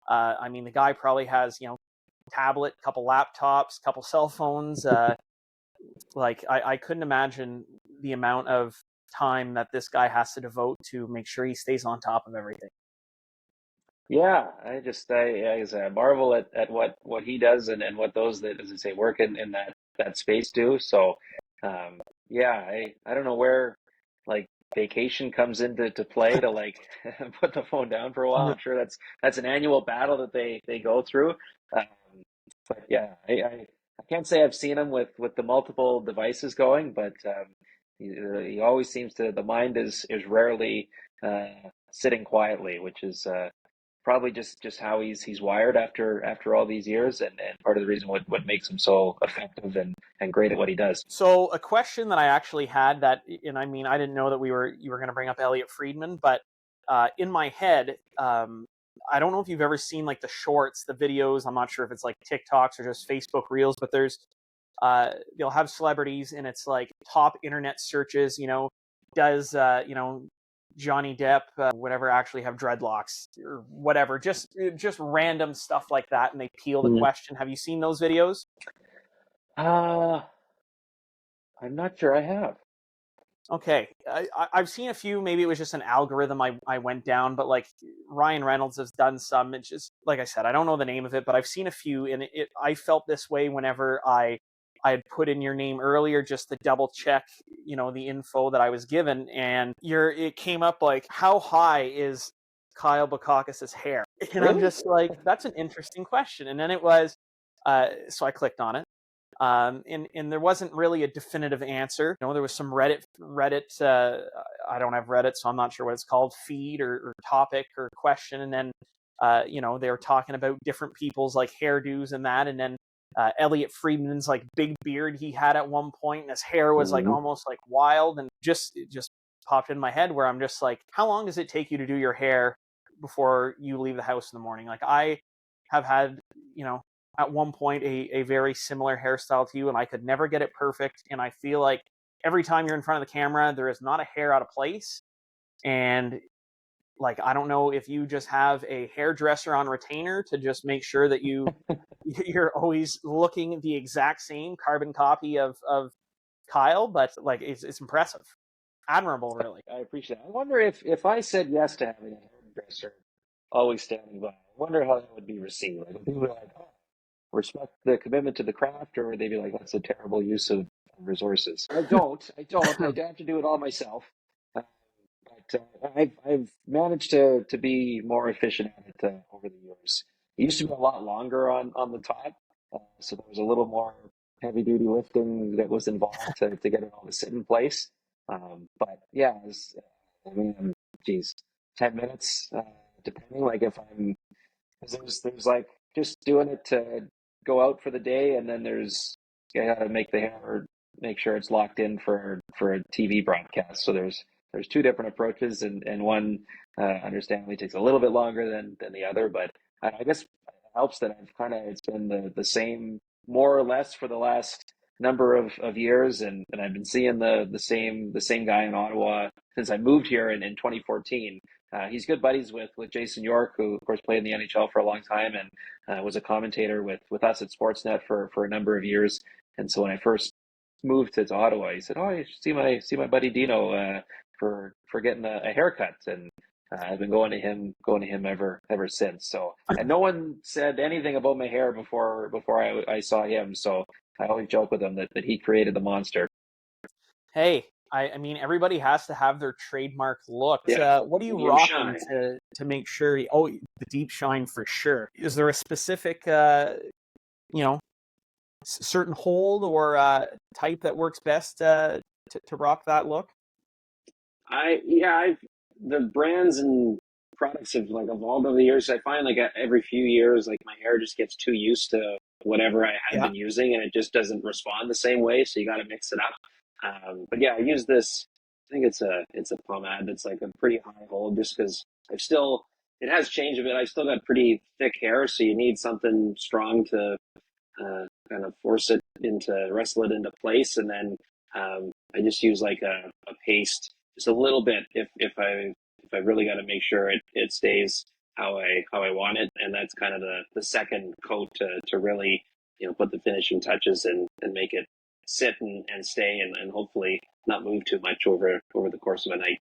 I mean, the guy probably has, tablet, couple laptops, couple cell phones. Like I couldn't imagine the amount of time that this guy has to devote to make sure he stays on top of everything. Yeah, I marvel at what he does and what those that, as I say, work in that space do. So, I don't know where like vacation comes into play to like put the phone down for a while. I'm sure that's an annual battle that they go through. Um, but yeah, I can't say I've seen him with the multiple devices going, but he always seems to, the mind is rarely sitting quietly, which is probably just how he's wired after all these years, and part of the reason what makes him so effective and great at what he does. So a question that I actually had that, and I mean, I didn't know that you were going to bring up Elliot Friedman, but in my head, I don't know if you've ever seen like the shorts, the videos. I'm not sure if it's like TikToks or just Facebook Reels, but there's they'll have celebrities, and it's like top internet searches. Does Johnny Depp, whatever, actually have dreadlocks or whatever? Just random stuff like that, and they peel the question. Have you seen those videos? I'm not sure I have. Okay, I've seen a few. Maybe it was just an algorithm I went down, but like Ryan Reynolds has done some. It's just, like I said, I don't know the name of it, but I've seen a few, and I felt this way whenever I had put in your name earlier just to double check, the info that I was given, and it came up like, how high is Kyle Bakaukas' hair? And Really? I'm just like, that's an interesting question. And then it was, so I clicked on it. And there wasn't really a definitive answer. There was some Reddit. I don't have Reddit, so I'm not sure what it's called, feed or topic or question. And then, they were talking about different people's like hairdos and that. And then Elliot Friedman's like big beard he had at one point, and his hair was like almost like wild. And it just popped in my head where I'm just like, how long does it take you to do your hair before you leave the house in the morning? Like I have had, at one point a very similar hairstyle to you, and I could never get it perfect. And I feel like every time you're in front of the camera, there is not a hair out of place. And like, I don't know if you just have a hairdresser on retainer to just make sure that you're always looking the exact same carbon copy of Kyle, but like it's impressive, admirable, really. I appreciate it. I wonder if I said yes to having a hairdresser always standing by, I wonder how that would be received. Like, would people be like, oh, respect the commitment to the craft, or would they be like, that's a terrible use of resources? I don't. I have to do it all myself. But I've managed to be more efficient at it over the years. It used to be a lot longer on the top, so there was a little more heavy duty lifting that was involved to get it all to sit in place. But yeah, I mean, geez, 10 minutes, depending. Like if I'm, 'cause there's like just doing it to go out for the day, and then you gotta make the hair, make sure it's locked in for a TV broadcast. So there's 2 different approaches, and one understandably takes a little bit longer than the other. But I guess it helps that it's been the same more or less for the last number of years, and I've been seeing the same guy in Ottawa since I moved here in 2014. He's good buddies with Jason York, who of course played in the NHL for a long time and was a commentator with us at Sportsnet for a number of years. And so when I first moved to Ottawa, he said, "Oh, you should see my buddy Dino. for getting a haircut, and I've been going to him ever since. So, and no one said anything about my hair before I saw him. So I always joke with him that he created the monster. Hey, I mean, everybody has to have their trademark look. Yeah. What are you You rocking shine. to make sure? Oh, the deep shine for sure. Is there a specific, you know, certain hold or type that works best to rock that look? I've the brands and products have like evolved over the years. I find like every few years, like my hair just gets too used to whatever I had Yeah. been using, and it just doesn't respond the same way. So you got to mix it up. But yeah, I use this. I think it's a pomade that's like a pretty high hold, just because it has changed a bit. I still got pretty thick hair, so you need something strong to kind of wrestle it into place, and then I just use like a paste, just a little bit, if I really got to make sure it stays how I want it, and that's kind of the second coat to really put the finishing touches and make it sit and stay and hopefully not move too much over the course of a night.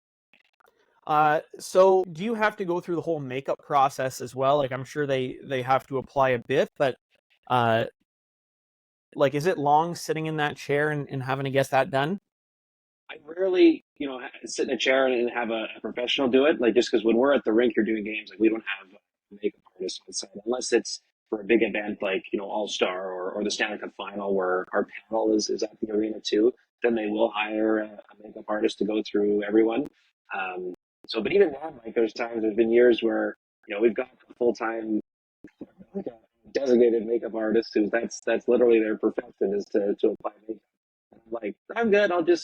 So do you have to go through the whole makeup process as well? Like, I'm sure they have to apply a bit, but uh, like, is it long sitting in that chair and having to get that done? I rarely, sit in a chair and have a professional do it. Like just because when we're at the rink or doing games, like we don't have a makeup artist on site unless it's for a big event like All Star or the Stanley Cup Final where our panel is at the arena too. Then they will hire a makeup artist to go through everyone. Um, but even then, like there's been years where we've got a full time like a designated makeup artist who that's literally their profession is to apply makeup. Like I'm good. I'll do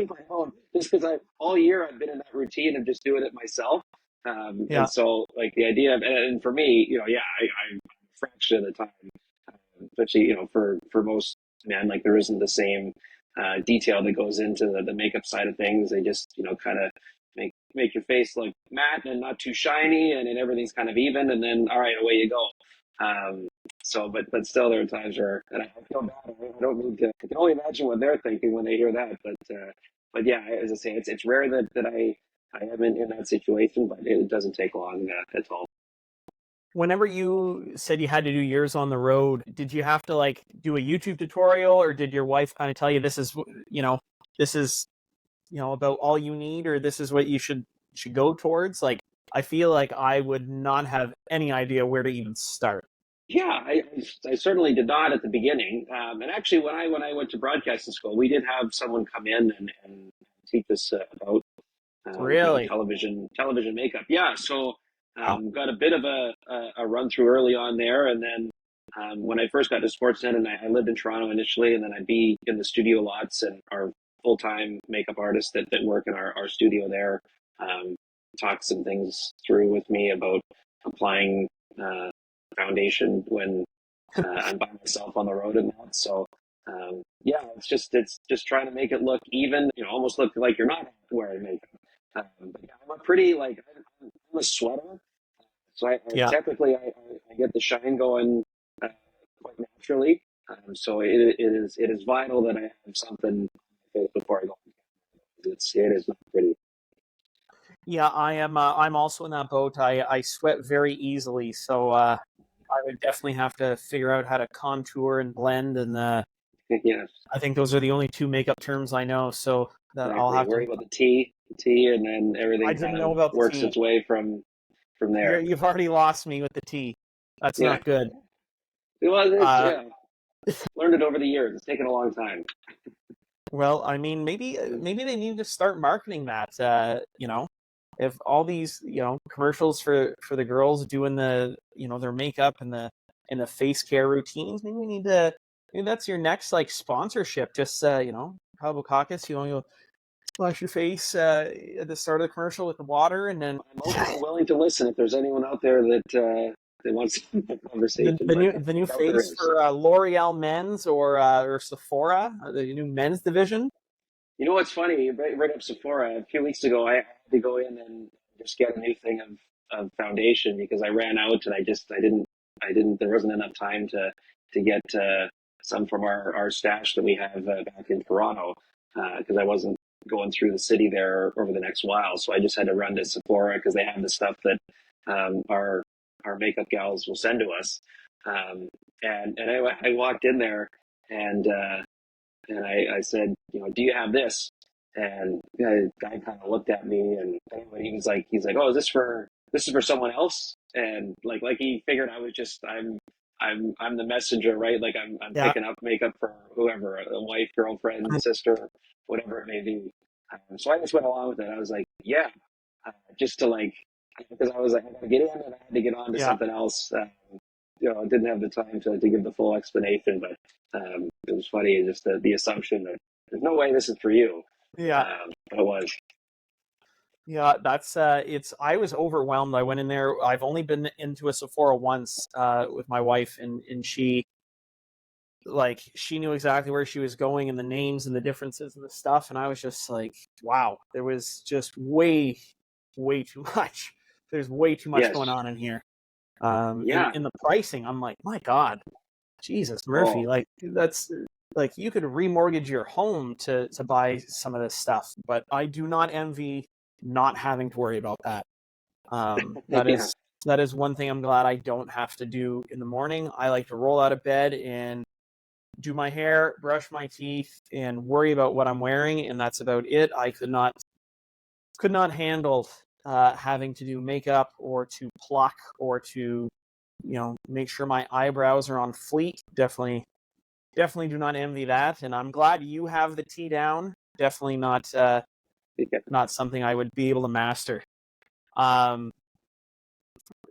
my own just because I all year I've been in that routine of just doing it myself. And Yeah. so like the idea of and for me, I fraction of the time, especially for most men, like there isn't the same detail that goes into the makeup side of things. They just kind of make your face look matte and not too shiny, and then everything's kind of even, and then all right, away you go. But still, there are times where, and I feel bad. I don't mean to. I can only imagine what they're thinking when they hear that. But yeah, as I say, it's rare that I am in that situation, but it doesn't take long at all. Whenever you said you had to do yours on the road, did you have to like do a YouTube tutorial, or did your wife kind of tell you this is about all you need, or this is what you should go towards? Like, I feel like I would not have any idea where to even start. Yeah, I certainly did not at the beginning. And actually, when I went to broadcasting school, we did have someone come in and teach us about Really? television makeup. Yeah, so Wow. got a bit of a run through early on there, and then when I first got to Sportsnet, and I lived in Toronto initially, and then I'd be in the studio lots, and our full time makeup artists that work in our studio there talked some things through with me about applying foundation when I'm by myself on the road and that. So yeah, it's just trying to make it look even, almost look like you're not wearing makeup. But yeah, I'm a pretty I'm a sweater, so I Yeah. technically I get the shine going quite naturally. So it is vital that I have something before I go. It is not pretty. Yeah, I am. I'm also in that boat. I sweat very easily, so I would definitely have to figure out how to contour and blend, and Yes, I think those are the only two makeup terms I know. So that I'll exactly. have Worry to. about the T, and then I everything didn't kind know of about the works T. its way from there. You've already lost me with the T. That's Yeah. not good. Well, Uh, yeah. Learned it over the years. It's taken a long time. well, I mean, maybe they need to start marketing that. If all these commercials for the girls doing the their makeup and the face care routines, maybe we need to. Maybe that's your next like sponsorship. Just Kyle Bakaukas, you wash your face at the start of the commercial with the water, and then I'm open and willing to listen if there's anyone out there that wants to have a conversation. the But new I the new doubt there face is. for L'Oreal Men's or Sephora, the new men's division. You know what's funny? You bring up Sephora. A few weeks ago, I had to go in and just get a new thing of foundation because I ran out and I didn't. There wasn't enough time to get some from our stash that we have back in Toronto because I wasn't going through the city there over the next while. So I just had to run to Sephora because they have the stuff that our makeup gals will send to us. And I walked in there and I said, do you have this? And the guy kind of looked at me and he's like, oh, is this for someone else? And like he figured I was just, I'm the messenger, right? Like I'm Yeah. picking up makeup for whoever, a wife, girlfriend, sister, whatever it may be. So I just went along with it. I was like, yeah, just to like, because I was like, I gotta get in and I had to get on to Yeah. something else. I didn't have the time to give the full explanation, but it was funny, just the assumption that there's no way this is for you. Yeah. But it was. Yeah, that's I was overwhelmed. I went in there. I've only been into a Sephora once with my wife, and she knew exactly where she was going and the names and the differences and the stuff, and I was just like, wow, there was just way too much. There's way too much Yes. going on in here. Yeah. In the pricing, I'm like, my God, Jesus, Murphy, Oh. like that's like you could remortgage your home to buy some of this stuff, but I do not envy not having to worry about that. That Yeah. is one thing I'm glad I don't have to do in the morning. I like to roll out of bed and do my hair, brush my teeth, and worry about what I'm wearing, and that's about it. I could not handle having to do makeup or to pluck or to make sure my eyebrows are on fleek. Definitely do not envy that, and I'm glad you have the tea down. Definitely not something I would be able to master.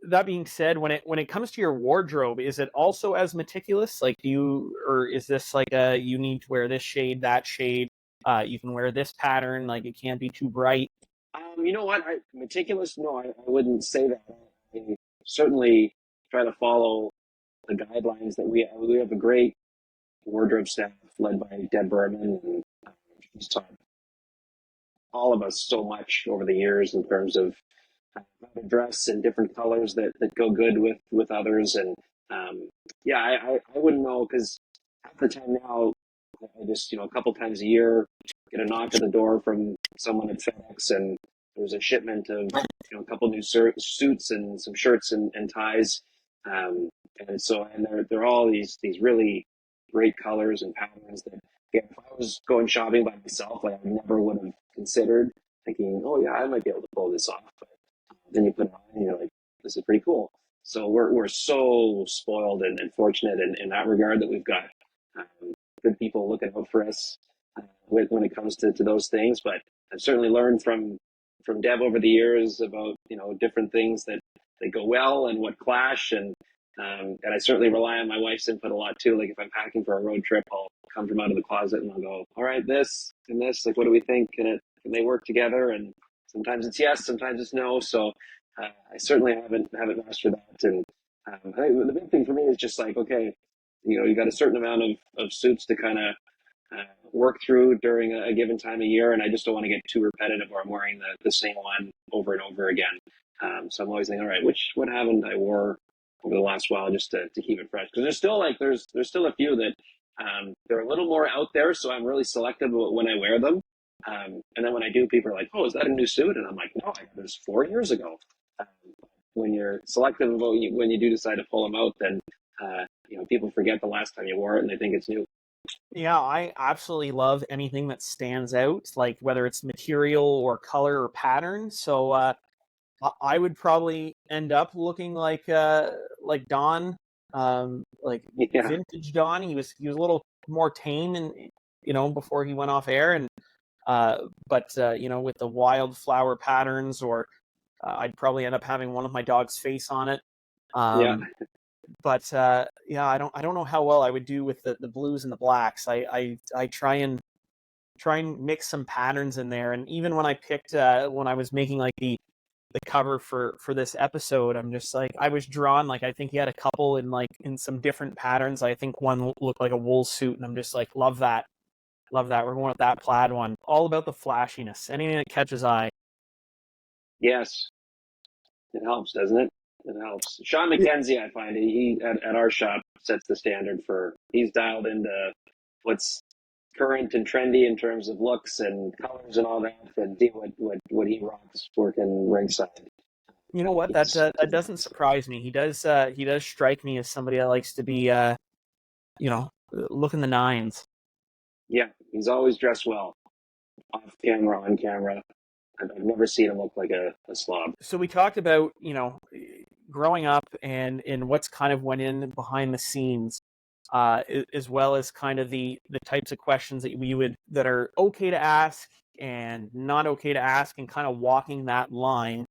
That being said, when it comes to your wardrobe, is it also as meticulous? Like, or is this like you need to wear this shade, that shade? You can wear this pattern. Like, it can't be too bright. You know what? Meticulous? No, I wouldn't say that. I certainly try to follow the guidelines that we have a great wardrobe staff led by Deb Berman, and she's taught all of us so much over the years in terms of how to dress in different colors that go good with others. And I wouldn't know because half the time now I just a couple times a year get a knock at the door from someone at FedEx and there's a shipment of a couple new suits and some shirts and ties. And they're all these really great colors and patterns that if I was going shopping by myself, like I never would have considered thinking, oh yeah, I might be able to pull this off. But then you put it on and you're like, this is pretty cool. So we're so spoiled and fortunate in that regard that we've got good people looking out for us when it comes to those things. But I've certainly learned from Deb over the years about different things that go well and what clash, and I certainly rely on my wife's input a lot too. Like if I'm packing for a road trip, I'll come from out of the closet and I'll go, all right, this and this, like what do we think? Can they work together? And sometimes it's yes, sometimes it's no. So I certainly haven't mastered that. And I think the big thing for me is just like, okay, you got a certain amount of suits to kind of work through during a given time of year, and I just don't want to get too repetitive where I'm wearing the same one over and over again. So I'm always thinking, all right, what haven't I wore over the last while just to keep it fresh? Because there's still a few that they're a little more out there, so I'm really selective when I wear them. And then when I do, people are like, oh, is that a new suit? And I'm like, no, I got this 4 years ago. When you're selective about when you do decide to pull them out, then people forget the last time you wore it and they think it's new. Yeah, I absolutely love anything that stands out, like whether it's material or color or pattern. So I would probably end up looking like Don, like Yeah. vintage Don. He was a little more tame, and before he went off air, and but with the wildflower patterns, or I'd probably end up having one of my dog's face on it. Yeah. But I don't know how well I would do with the blues and the blacks. I try and mix some patterns in there, and even when I picked when I was making like the cover for this episode, I'm just like, I was drawn, like I think he had a couple in some different patterns. I think one looked like a wool suit, and I'm just like, love that. We're going with that plaid one. All about the flashiness. Anything that catches eye. Yes. It helps, doesn't it? It helps. Sean McKenzie, I find he at our shop sets the standard for. He's dialed into what's current and trendy in terms of looks and colors and all that, and see what he rocks working ringside. You know what? That doesn't surprise me. He does strike me as somebody that likes to be looking the nines. Yeah, he's always dressed well, off camera, on camera. I've never seen him look like a slob. So we talked about, growing up and what's kind of went in behind the scenes, as well as kind of the types of questions that are okay to ask and not okay to ask, and kind of walking that line.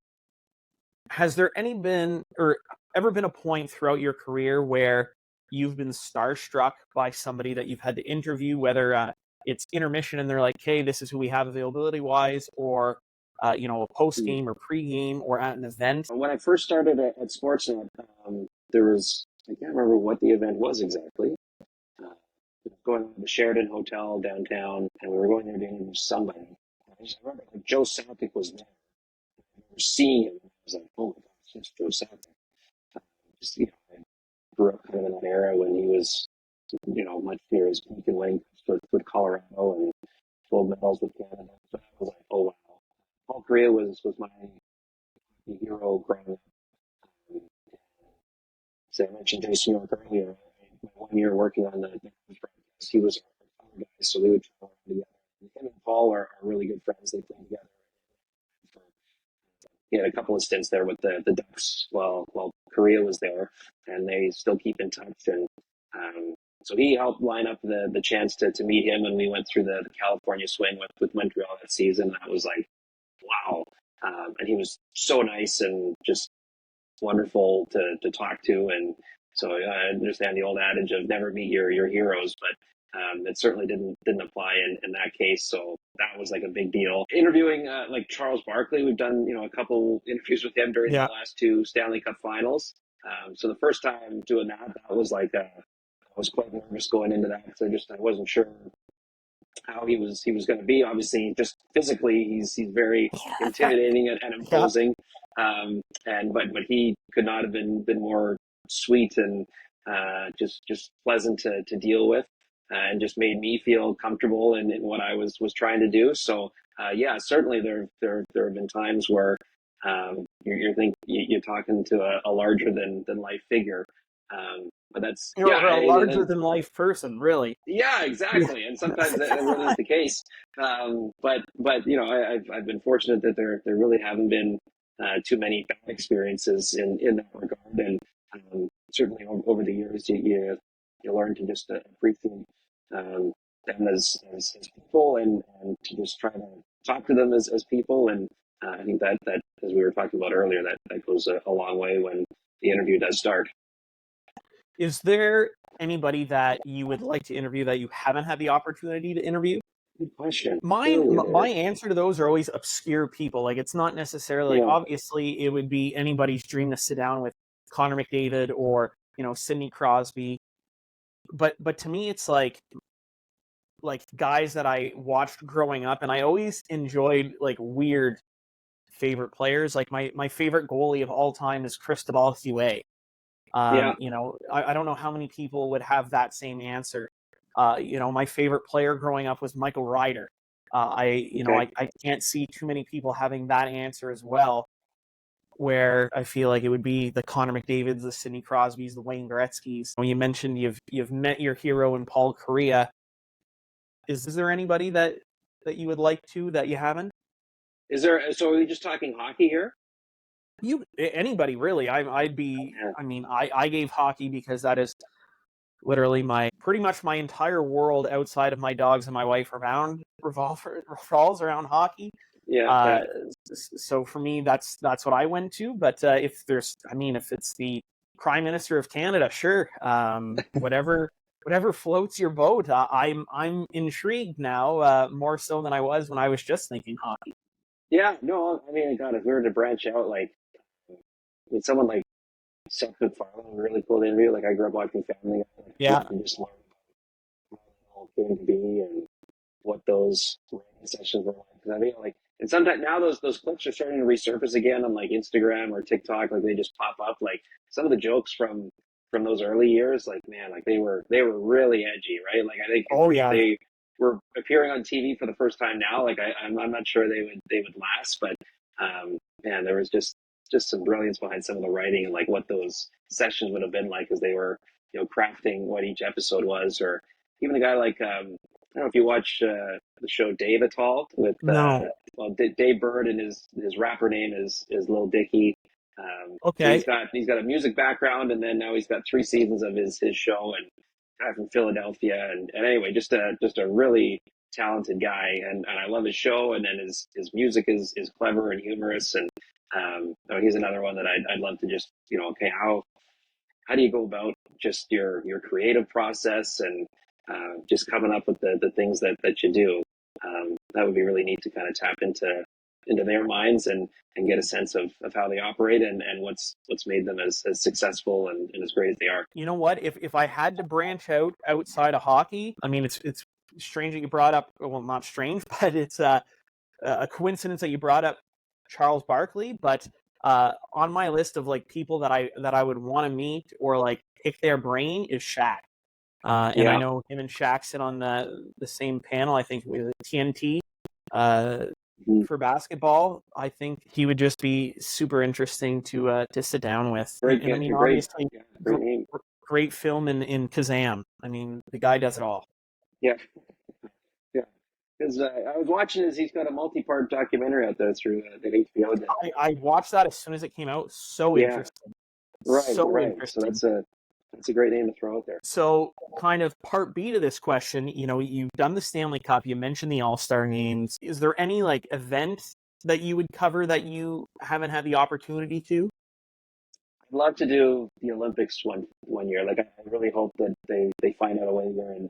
Has there ever been a point throughout your career where you've been starstruck by somebody that you've had to interview, whether it's intermission and they're like, hey, this is who we have availability wise, or a post game or pre-game or at an event? When I first started at Sportsnet, there was, I can't remember what the event was exactly. Going to the Sheraton Hotel downtown, and we were going there to interview somebody. I just remember Joe Sakic was there. I remember seeing him. I was like, oh my God, it's Joe Sakic. I grew up kind of in that era when he was, much near his peak and winning with Colorado and gold medals with Canada. So I was like, oh wow. Paul Kariya was my hero growing up. So I mentioned Jason York earlier. My 1 year working on the broadcast, he was our guy, so we would travel around together. Him and Paul are really good friends. They play together. He had a couple of stints there with the Ducks while Kariya was there, and they still keep in touch. And so he helped line up the chance to meet him, and we went through the California swing with Montreal that season. That was like, wow. And he was so nice and just wonderful to talk to. And so I understand the old adage of never meet your heroes, but it certainly didn't apply in that case. So that was like a big deal. Interviewing like Charles Barkley, we've done a couple interviews with him during the last two Stanley Cup Finals. So the first time doing that was like I was quite nervous going into that because I wasn't sure how he was going to be. Obviously, just physically, he's very intimidating and imposing. But he could not have been more sweet and just pleasant to deal with, and just made me feel comfortable in what I was trying to do. So certainly there have been times where you're talking to a larger than life figure. But that's a larger than life person, really. Yeah, exactly. And sometimes that really is the case. But I've been fortunate that there really haven't been too many bad experiences in that regard. And certainly over the years, you learn to just appreciate them as people and to just try to talk to them as people. And I think that as we were talking about earlier, that goes a long way when the interview does start. Is there anybody that you would like to interview that you haven't had the opportunity to interview? Good question. My answer to those are always obscure people. Like, it's not necessarily obviously it would be anybody's dream to sit down with Connor McDavid or Sidney Crosby, but to me it's like guys that I watched growing up, and I always enjoyed like weird favorite players. Like my favorite goalie of all time is Cristobal Huet. I don't know how many people would have that same answer. My favorite player growing up was Michael Ryder. I can't see too many people having that answer as well, where I feel like it would be the Connor McDavids, the Sidney Crosbys, the Wayne Gretzkys. You mentioned you've met your hero in Paul Kariya. Is there anybody that you would like to that you haven't? So are we just talking hockey here? Anybody really. I gave hockey because that is literally pretty much my entire world outside of my dogs and my wife revolves around hockey. So for me, that's what I went to. But if it's the Prime Minister of Canada, sure. Whatever floats your boat. I'm intrigued now, more so than I was when I was just thinking hockey. Yeah, no, I mean, God, if we were to branch out, like, with someone like Seth MacFarlane, really cool to interview. Like, I grew up watching Family Guy. And just learn how it all came to be and what those writing sessions were like. Because I mean, like, and sometimes now those clips are starting to resurface again on like Instagram or TikTok. Like, they just pop up. Like, some of the jokes from those early years, like, man, like they were really edgy, right? Like, I think were appearing on TV for the first time now. Like I'm not sure they would last, but man, there was just some brilliance behind some of the writing and like what those sessions would have been like as they were, you know, crafting what each episode was, or even a guy like I don't know if you watch the show Dave at all with No. well Dave Bird, and his rapper name is Lil Dicky. So Okay. he's got a music background, and then now he's got 3 seasons of his show, and guy from Philadelphia, and anyway, just a really talented guy, and I love his show, and then his music is clever and humorous, and he's another one that I'd love to just, you know, okay, how do you go about just your creative process and just coming up with the things that you do. That would be really neat to kind of tap into their minds and get a sense of how they operate and what's made them as successful and as great as they are. You know what? If I had to branch out outside of hockey, I mean, it's strange that you brought up. Well, not strange, but it's a coincidence that you brought up Charles Barkley. But on my list of like people that I would want to meet or like pick their brain is Shaq. And I know him and Shaq sit on the same panel. I think with TNT for basketball. I think he would just be super interesting to sit down with. Great, and I mean, obviously, great film in Kazam. I mean, the guy does it all. Yeah. Because I was watching he's got a multi-part documentary out there through the HBO. I watched that as soon as it came out. So interesting. Right. Interesting. So that's a great name to throw out there. So kind of part B to this question, you know, you've done the Stanley Cup, you mentioned the All-Star games. Is there any like event that you would cover that you haven't had the opportunity to? I'd love to do the Olympics one year. Like I really hope that they find out a way there in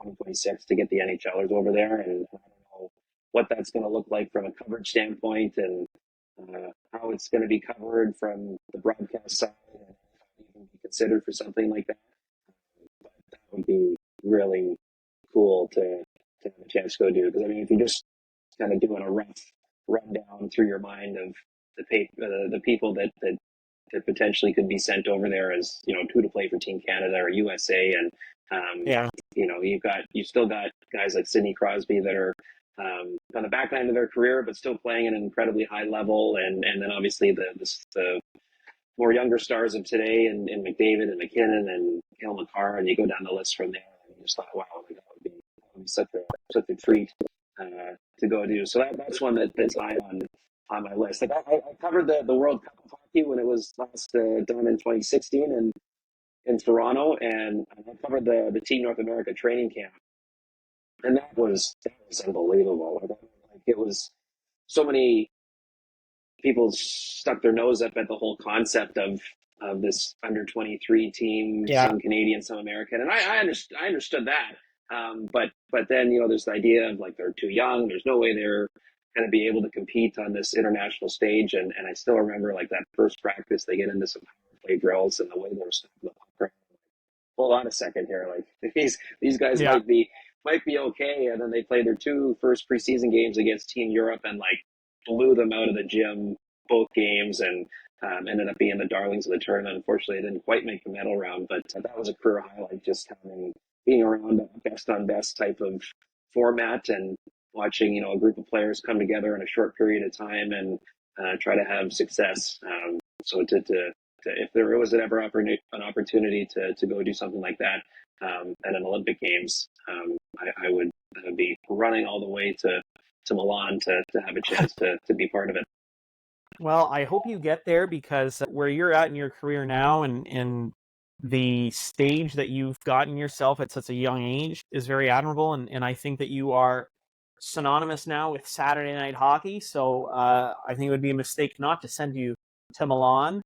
2026 to get the NHLers over there, and I don't know what that's going to look like from a coverage standpoint and how it's going to be covered from the broadcast side and even be considered for something like that. But that would be really cool to have a chance to go do, because I mean, if you're just kind of doing a rough rundown through your mind of the people that potentially could be sent over there as, you know, to play for Team Canada or USA, and you know, you still got guys like Sidney Crosby that are on the back end of their career, but still playing at an incredibly high level, and then obviously the more younger stars of today, and McDavid and McKinnon and Cale Makar, and you go down the list from there, and you just thought, wow, like, that would be such a treat to go do. So that's one that's high on my list. Like I covered the World Cup of Hockey when it was last done in 2016 and in Toronto, and I covered the Team North America training camp, and that was unbelievable. Like it was so many people stuck their nose up at the whole concept of this under 23 team, some Canadian, some American, and I understood that. But then, you know, there's the idea of like they're too young. There's no way they're going to be able to compete on this international stage. And I still remember like that first practice, they get into some power play drills and the way they were stopping the puck around. Hold on a second here. Like these guys might be okay. And then they played their 2 first preseason games against Team Europe and like blew them out of the gym both games, and ended up being the darlings of the tournament. Unfortunately, they didn't quite make the medal round, but that was a career highlight, just being around a best on best type of format and watching, you know, a group of players come together in a short period of time and try to have success. So if there was ever an opportunity to go do something like that at an Olympic Games, I would be running all the way to Milan to have a chance to be part of it. Well, I hope you get there, because where you're at in your career now and the stage that you've gotten yourself at such a young age is very admirable. And I think that you are synonymous now with Saturday night hockey. So I think it would be a mistake not to send you to Milan,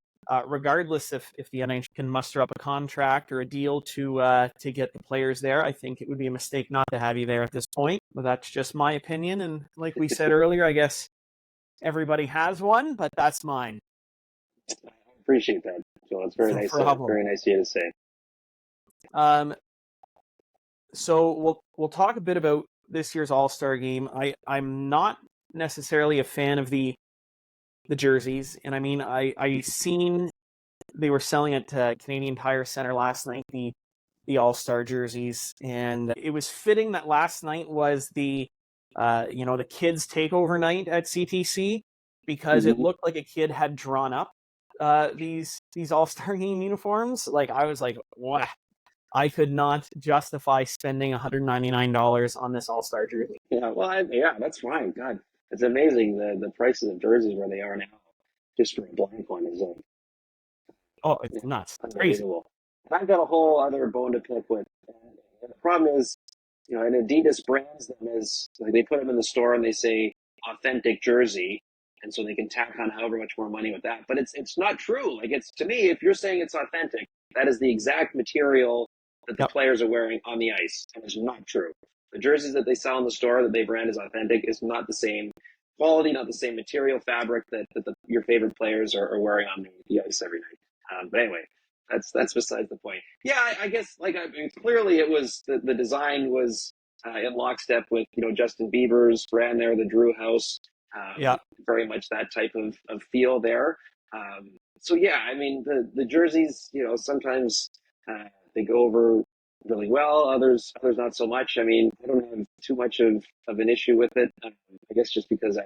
regardless if the NHL can muster up a contract or a deal to get the players there. I think it would be a mistake not to have you there at this point. But that's just my opinion. And like we said earlier, I guess everybody has one, but that's mine. I appreciate that. So it's very nice. Very nice of you to say. So we'll talk a bit about this year's All-Star game. I'm not necessarily a fan of the jerseys, and I mean I seen they were selling at Canadian Tire Center last night the the All-Star jerseys, and it was fitting that last night was the the kids takeover night at CTC, because it looked like a kid had drawn up these All-Star game uniforms. Like, I was like, wow, I could not justify spending $199 on this All-Star jersey. Yeah, well, that's fine. God, it's amazing the prices of jerseys where they are now, just for a blank one is like, Oh, it's nuts. It's crazy. unbelievable. And I've got a whole other bone to pick with. And the problem is, and Adidas brands them as, like, they put them in the store and they say authentic jersey, and so they can tack on however much more money with that. But it's not true. Like, it's, to me, if you're saying it's authentic, that is the exact material that the players are wearing on the ice, and it's not true. The jerseys that they sell in the store that they brand as authentic is not the same quality, not the same material fabric that your favorite players are wearing on the ice every night. But anyway, that's besides the point. Yeah, I guess, like, I mean, clearly it was the design was in lockstep with Justin Bieber's brand there, the Drew House. Very much that type of feel there. So yeah, I mean, the jerseys, sometimes they go over really well, others not so much. I mean, I don't have too much of an issue with it. I guess just because I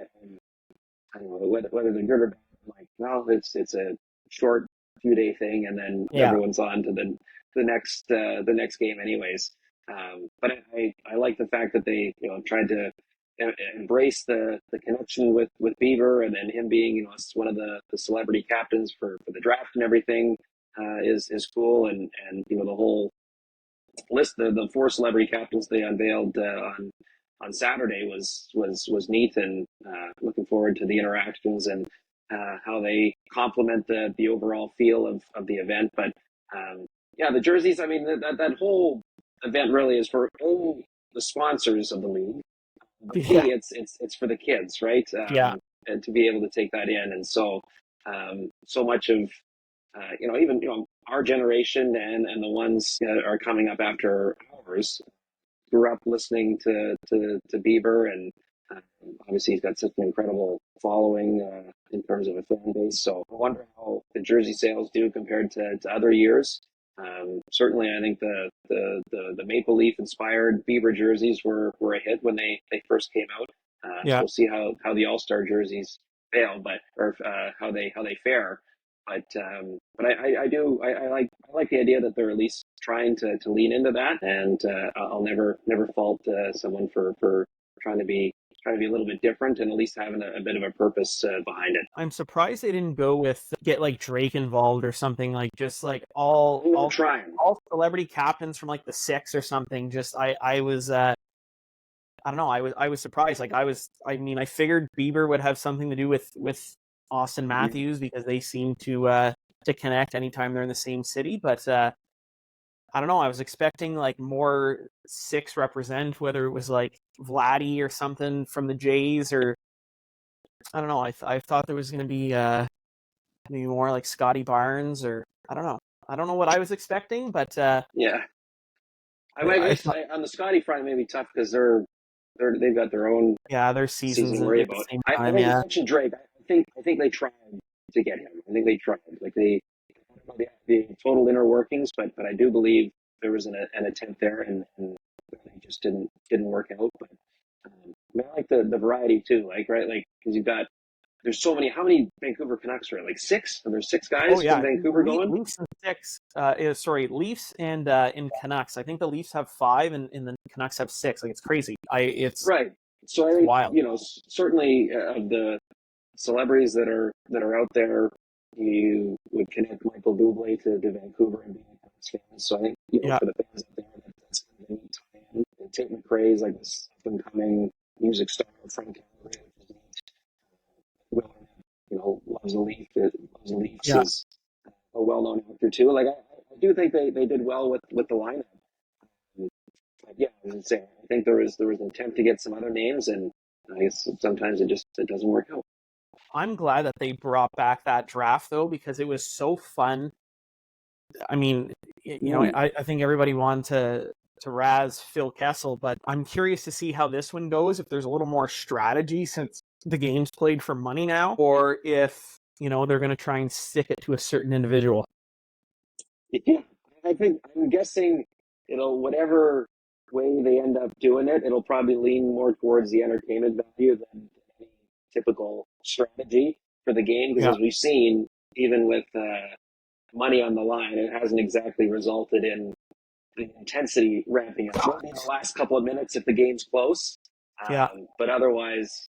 don't know whether they're good or bad. I'm like, well, it's a short few day thing, and then everyone's on to the next game anyways. But I like the fact that they tried to embrace the connection with Bieber, and then him being one of the celebrity captains for the draft and everything is cool, and the whole list, the 4 celebrity captains they unveiled on Saturday was neat, and looking forward to the interactions and how they complement the overall feel of the event. But the jerseys, I mean, that whole event really is for only the sponsors of the league. It's for the kids, right? And to be able to take that in, and so much of even our generation and the ones that are coming up after ours grew up listening to Bieber, and obviously he's got such an incredible following in terms of a fan base. So I wonder how the jersey sales do compared to other years. Certainly, I think the Maple Leaf inspired Bieber jerseys were a hit when they first came out. So we'll see how the All-Star jerseys fail, or how they fare. But I like the idea that they're at least trying to lean into that, and I'll never fault someone for trying to be a little bit different and at least having a bit of a purpose behind it. I'm surprised they didn't go with get like Drake involved or something, like just like all celebrity captains from like the Six or something. Just I was I don't know, I was surprised. Like I figured Bieber would have something to do with Austin Matthews, because they seem to connect anytime they're in the same city, but I don't know. I was expecting like more Six represent, whether it was like Vladdy or something from the Jays, or I don't know. I thought there was going to be maybe more like Scotty Barnes, or I don't know. I don't know what I was expecting, but yeah. I guess on the Scotty front, it may be tough because they've got their own their season to worry about. I think you mentioned Drake. I think they tried to get him. I think they tried. Like I don't know the total inner workings, but I do believe there was an attempt there, and they just didn't work out. But I like the variety too. Like, right, like, because there's so many. How many Vancouver Canucks are like 6? Are there 6 guys from Vancouver going? Leafs and 6. Leafs and in Canucks. I think the Leafs have 5, and the Canucks have 6. Like, it's crazy. It's right. So I think wild. Certainly of the celebrities that are out there, you would connect Michael Bublé to Vancouver and being a Canucks fan. So I think for the fans out there, that's kind of a neat tie-in. And Tate McRae is like this up-and-coming music star from Calgary, which is neat. Will, loves the Leafs. Is a well-known actor too. Like I do think they did well with the lineup. But yeah, I was saying, I think there was an attempt to get some other names, and I guess sometimes it doesn't work out. I'm glad that they brought back that draft though, because it was so fun. I mean, I think everybody wanted to razz Phil Kessel, but I'm curious to see how this one goes. If there's a little more strategy, since the game's played for money now, or if they're going to try and stick it to a certain individual. Yeah, I'm guessing it'll whatever way they end up doing it, it'll probably lean more towards the entertainment value than any typical strategy for the game. Because Yeah. as we've seen, even with money on the line, it hasn't exactly resulted in the intensity ramping up. Maybe in the last couple of minutes if the game's close, Yeah. but otherwise,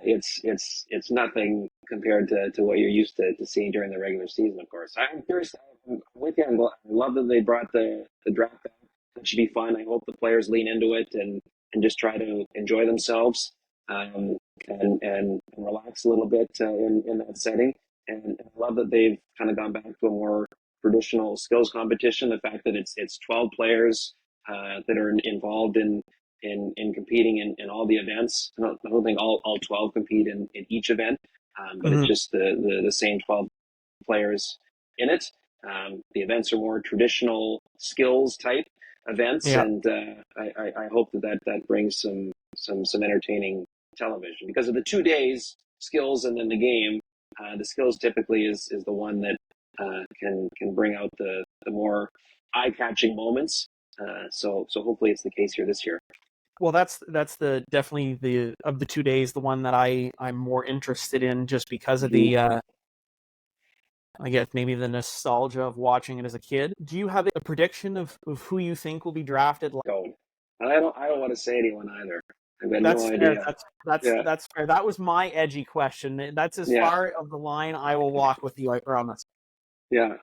it's nothing compared to what you're used to seeing during the regular season. Of course, I'm curious. I'm with you. I love that they brought the draft back. It should be fun. I hope the players lean into it and just try to enjoy themselves um, and relax a little bit in that setting. And I love that they've kind of gone back to a more traditional skills competition. The fact that it's 12 players that are involved in competing in all the events. I don't think all 12 compete in each event, but it's just the same 12 players in it. The events are more traditional skills type events, Yeah. and I hope that brings some entertaining television because of the 2 days skills and then the game. The skills typically is the one that can bring out the more eye catching moments. So hopefully it's the case here this year. Well, that's the definitely the of the 2 days the one that I'm more interested in just because of the I guess maybe the nostalgia of watching it as a kid. Do you have a prediction of who you think will be drafted? Don't. And I don't want to say anyone either. I've got That's no fair. idea. That's Yeah. that's fair. That was my edgy question. That's as Yeah. far of the line I will walk with you, I promise. Yeah.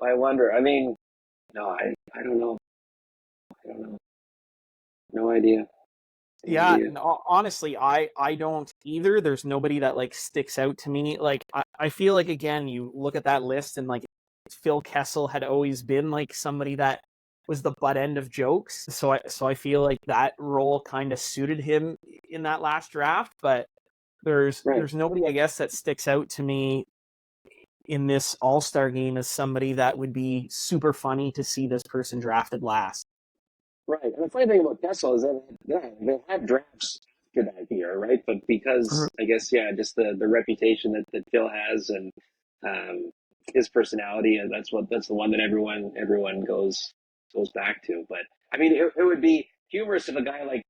I wonder. I mean, no, I don't know. I don't know. No idea. No Yeah, idea. no, honestly, I don't either. There's nobody that like sticks out to me. Like I feel like again, you look at that list and like Phil Kessel had always been like somebody that was the butt end of jokes. So I feel like that role kind of suited him in that last draft, but Right. there's nobody I guess that sticks out to me in this All-Star game as somebody that would be super funny to see this person drafted last. Right. And the funny thing about Kessel is that they had drafts after that year, right? But because I guess just the reputation that Phil has and his personality, and that's the one that everyone goes back to. But I mean, it would be humorous if a guy like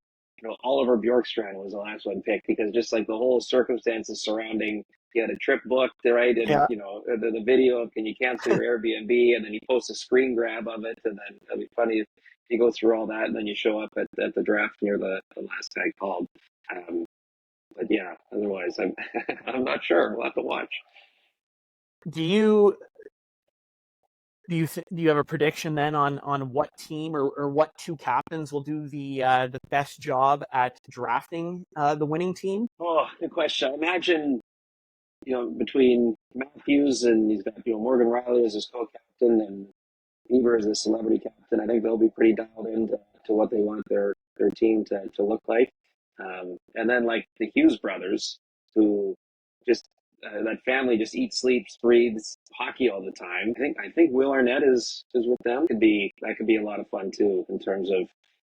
Oliver Bjorkstrand was the last one picked because just like the whole circumstances surrounding. He had a trip booked, right? And Yeah. the video of can you cancel your Airbnb, and then he posts a screen grab of it, and then it'll be funny if you go through all that, and then you show up at the draft near the last guy called. But yeah, otherwise I'm I'm not sure. We'll have to watch. Do you do you have a prediction then on what team or what two captains will do the best job at drafting the winning team? Oh, good question. I imagine between Matthews and he's got Morgan Riley as his co-captain and Bieber as the celebrity captain. I think they'll be pretty dialed into to what they want their team to look like. And then like the Hughes brothers, who just that family just eats, sleeps, breathes hockey all the time. I think Will Arnett is with them. That could be a lot of fun too in terms of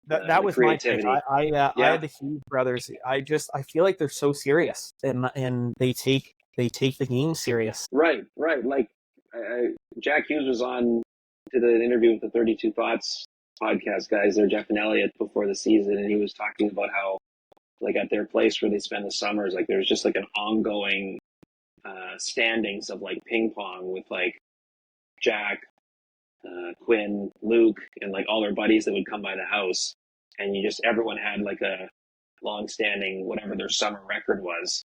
That the was my pick. creativity. I Yeah. had the Hughes brothers. I feel like they're so serious and they take the game serious. Right. Like Jack Hughes was on did an interview with the 32 Thoughts podcast guys, there, Jeff and Elliot, before the season, and he was talking about how, like, at their place where they spend the summers, like, there's just like an ongoing standings of like ping pong with like Jack, Quinn, Luke, and like all their buddies that would come by the house, and everyone had like a long-standing whatever their summer record was.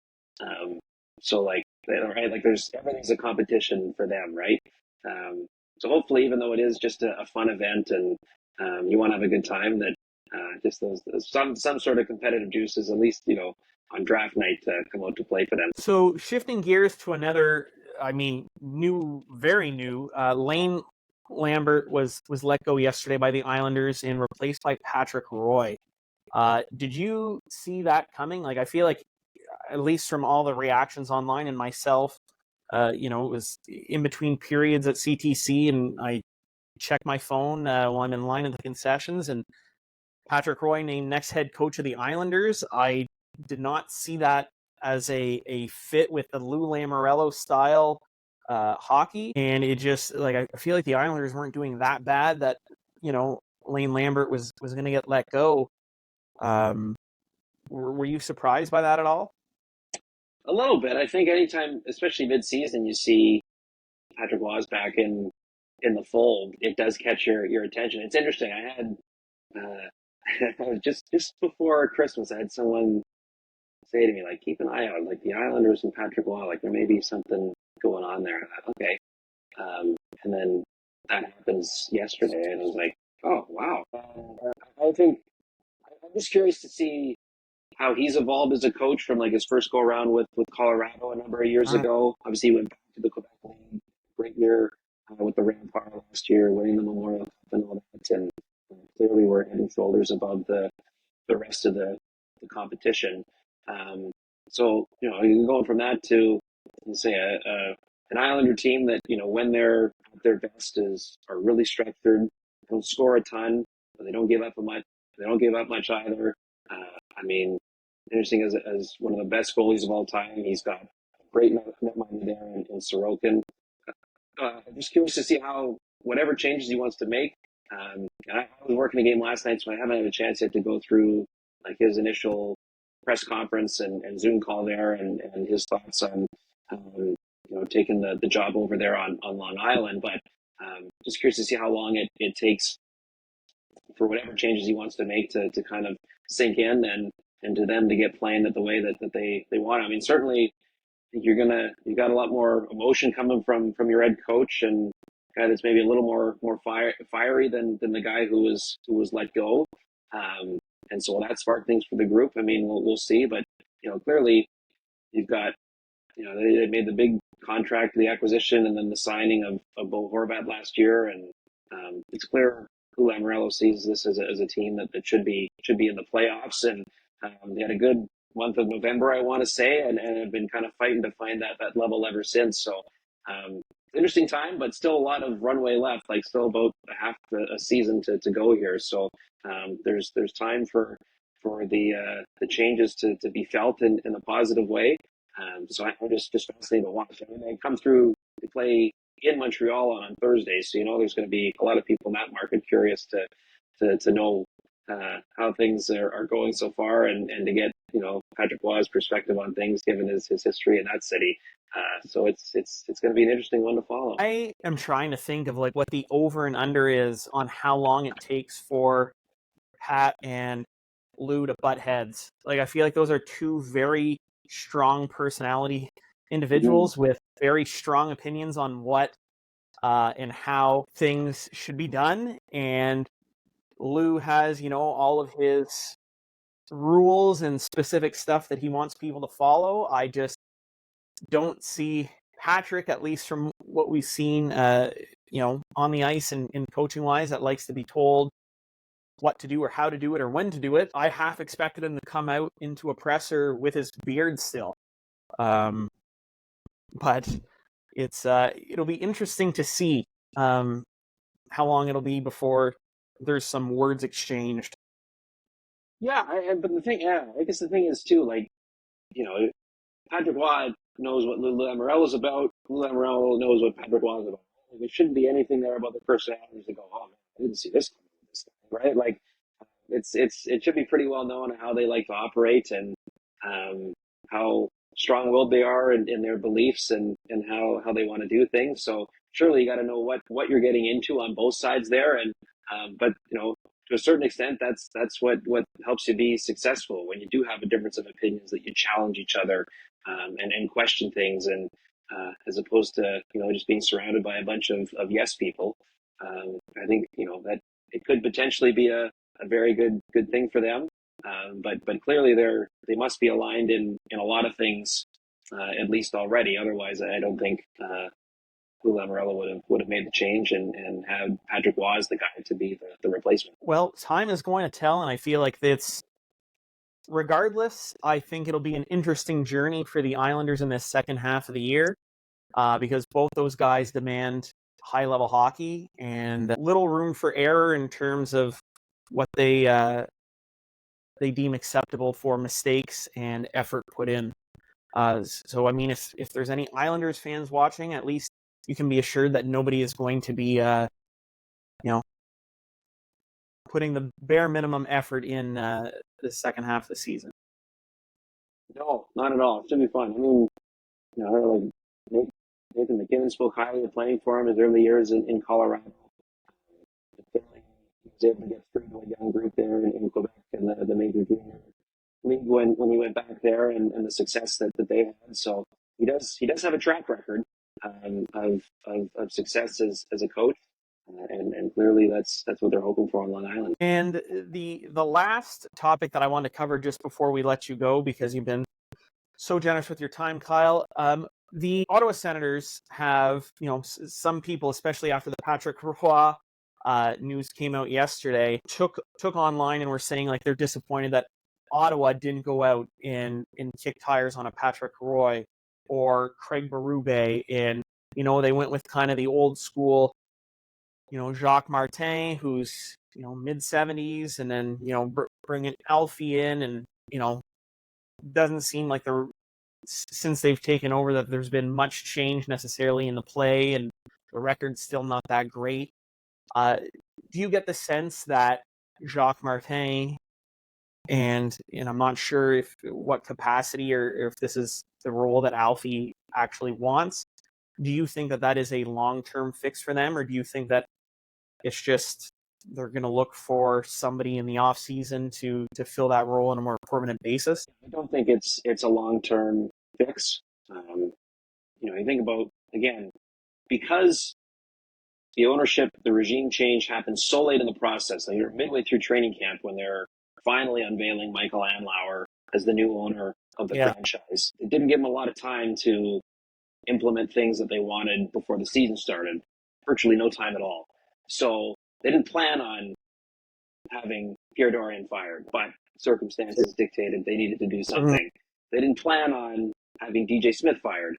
So like, right, like everything's a competition for them, right? So hopefully, even though it is just a fun event and you want to have a good time, that just those some sort of competitive juices, at least on draft night, come out to play for them. So shifting gears to another, very new, Lane Lambert was let go yesterday by the Islanders and replaced by Patrick Roy. Did you see that coming? Like, I feel like, at least from all the reactions online and myself, it was in between periods at CTC, and I check my phone while I'm in line at the concessions, and Patrick Roy named next head coach of the Islanders. I did not see that as a fit with the Lou Lamoriello style hockey, and it just, like, I feel like the Islanders weren't doing that bad that Lane Lambert was going to get let go. Were you surprised by that at all? A little bit. I think anytime, especially mid-season, you see Patrick Roy back in the fold, it does catch your attention. It's interesting. I had just before Christmas, I had someone say to me, like, keep an eye out, like the Islanders and Patrick Roy, like there may be something going on there. And I thought, okay. And then that happens yesterday, and I was like, oh wow. I think I'm just curious to see how he's evolved as a coach from like his first go around with Colorado a number of years ago. Obviously, he went back to the Quebec League, great year with the Rampart last year, winning the Memorial Cup and all that, and clearly we're head and shoulders above the rest of the competition. So going from that to say an Islander team that when they're at their best are really structured, don't score a ton, but they don't give up much. They don't give up much either. I mean, interesting as one of the best goalies of all time. He's got a great netminder there in Sorokin. I'm just curious to see how whatever changes he wants to make. And I was working a game last night, so I haven't had a chance yet to go through like his initial press conference and Zoom call there and his thoughts on taking the job over there on Long Island. But just curious to see how long it takes for whatever changes he wants to make to kind of sink in and to them to get playing the way that they want. I mean, certainly you've got a lot more emotion coming from your head coach and a guy that's maybe a little more fiery than the guy who was let go. And so will that spark things for the group? I mean, we'll see, but clearly you've got they made the big contract, the acquisition, and then the signing of Bo Horvat last year, and it's clear Lou Lamoriello sees this as a team that should be in the playoffs, and they had a good month of November, I want to say, and have been kind of fighting to find that level ever since. So interesting time, but still a lot of runway left, like still about half a season to go here. So there's time for the changes to be felt in a positive way. So I'm just fascinated to watch. I mean, they come through, they play in Montreal on Thursday, so there's going to be a lot of people in that market curious to know how things are going so far, and to get Patrick Roy's perspective on things given his history in that city. So it's going to be an interesting one to follow. I am trying to think of like what the over and under is on how long it takes for Pat and Lou to butt heads. Like I feel like those are two very strong personality individuals with very strong opinions on what and how things should be done, and Lou has all of his rules and specific stuff that he wants people to follow. I just don't see Patrick, at least from what we've seen on the ice and coaching wise, that likes to be told what to do or how to do it or when to do it. I half expected him to come out into a presser with his beard still. But it'll be interesting to see how long it'll be before there's some words exchanged. Yeah, but I guess the thing is too, like, Patrick Roy knows what Lou Lamoriello is about. Lou Lamoriello knows what Patrick Roy is about. There shouldn't be anything there about the personalities to go, oh man, I didn't see this coming with this guy, right? Like, it should be pretty well known how they like to operate and how strong-willed they are in their beliefs and how they want to do things. So surely you got to know what you're getting into on both sides there. And but to a certain extent, that's what helps you be successful when you do have a difference of opinions, that you challenge each other and question things, and as opposed to just being surrounded by a bunch of yes people. I think that it could potentially be a very good thing for them. But clearly they must be aligned in a lot of things, at least already. Otherwise, I don't think Lou Lamoriello would have made the change and had Patrick Roy as the guy to be the replacement. Well, time is going to tell, and I feel like regardless, I think it'll be an interesting journey for the Islanders in this second half of the year, because both those guys demand high-level hockey and little room for error in terms of what they deem acceptable for mistakes and effort put in. So, I mean, if there's any Islanders fans watching, at least you can be assured that nobody is going to be, putting the bare minimum effort in the second half of the season? No, not at all. It should be fun. I mean, like Nathan McKinnon spoke highly of playing for him his early years in Colorado. He was able to get through to a young group there in Quebec and the major junior league when he went back there, and the success that they had. So he does have a track record of success as a coach, and clearly that's what they're hoping for on Long Island. And the last topic that I want to cover just before we let you go, because you've been so generous with your time, Kyle. The Ottawa Senators have, some people, especially after the Patrick Roy news came out yesterday, took online and were saying like they're disappointed that Ottawa didn't go out and kick tires on a Patrick Roy or Craig Berube, and they went with kind of the old school, Jacques Martin, who's mid-70s, and then bringing Alfie in, and doesn't seem like since they've taken over that there's been much change necessarily in the play, and the record's still not that great. Do you get the sense that Jacques Martin, and I'm not sure what capacity or if this is the role that Alfie actually wants, do you think that is a long-term fix for them, or do you think that it's just they're going to look for somebody in the off season to fill that role on a more permanent basis? I don't think it's a long-term fix. You think about, again, because the ownership, the regime change happened so late in the process. Like, you're midway through training camp when they're finally unveiling Michael Andlauer as the new owner of the franchise. It didn't give them a lot of time to implement things that they wanted before the season started. Virtually no time at all. So they didn't plan on having Pierre Dorian fired, but circumstances dictated they needed to do something. Mm-hmm. They didn't plan on having DJ Smith fired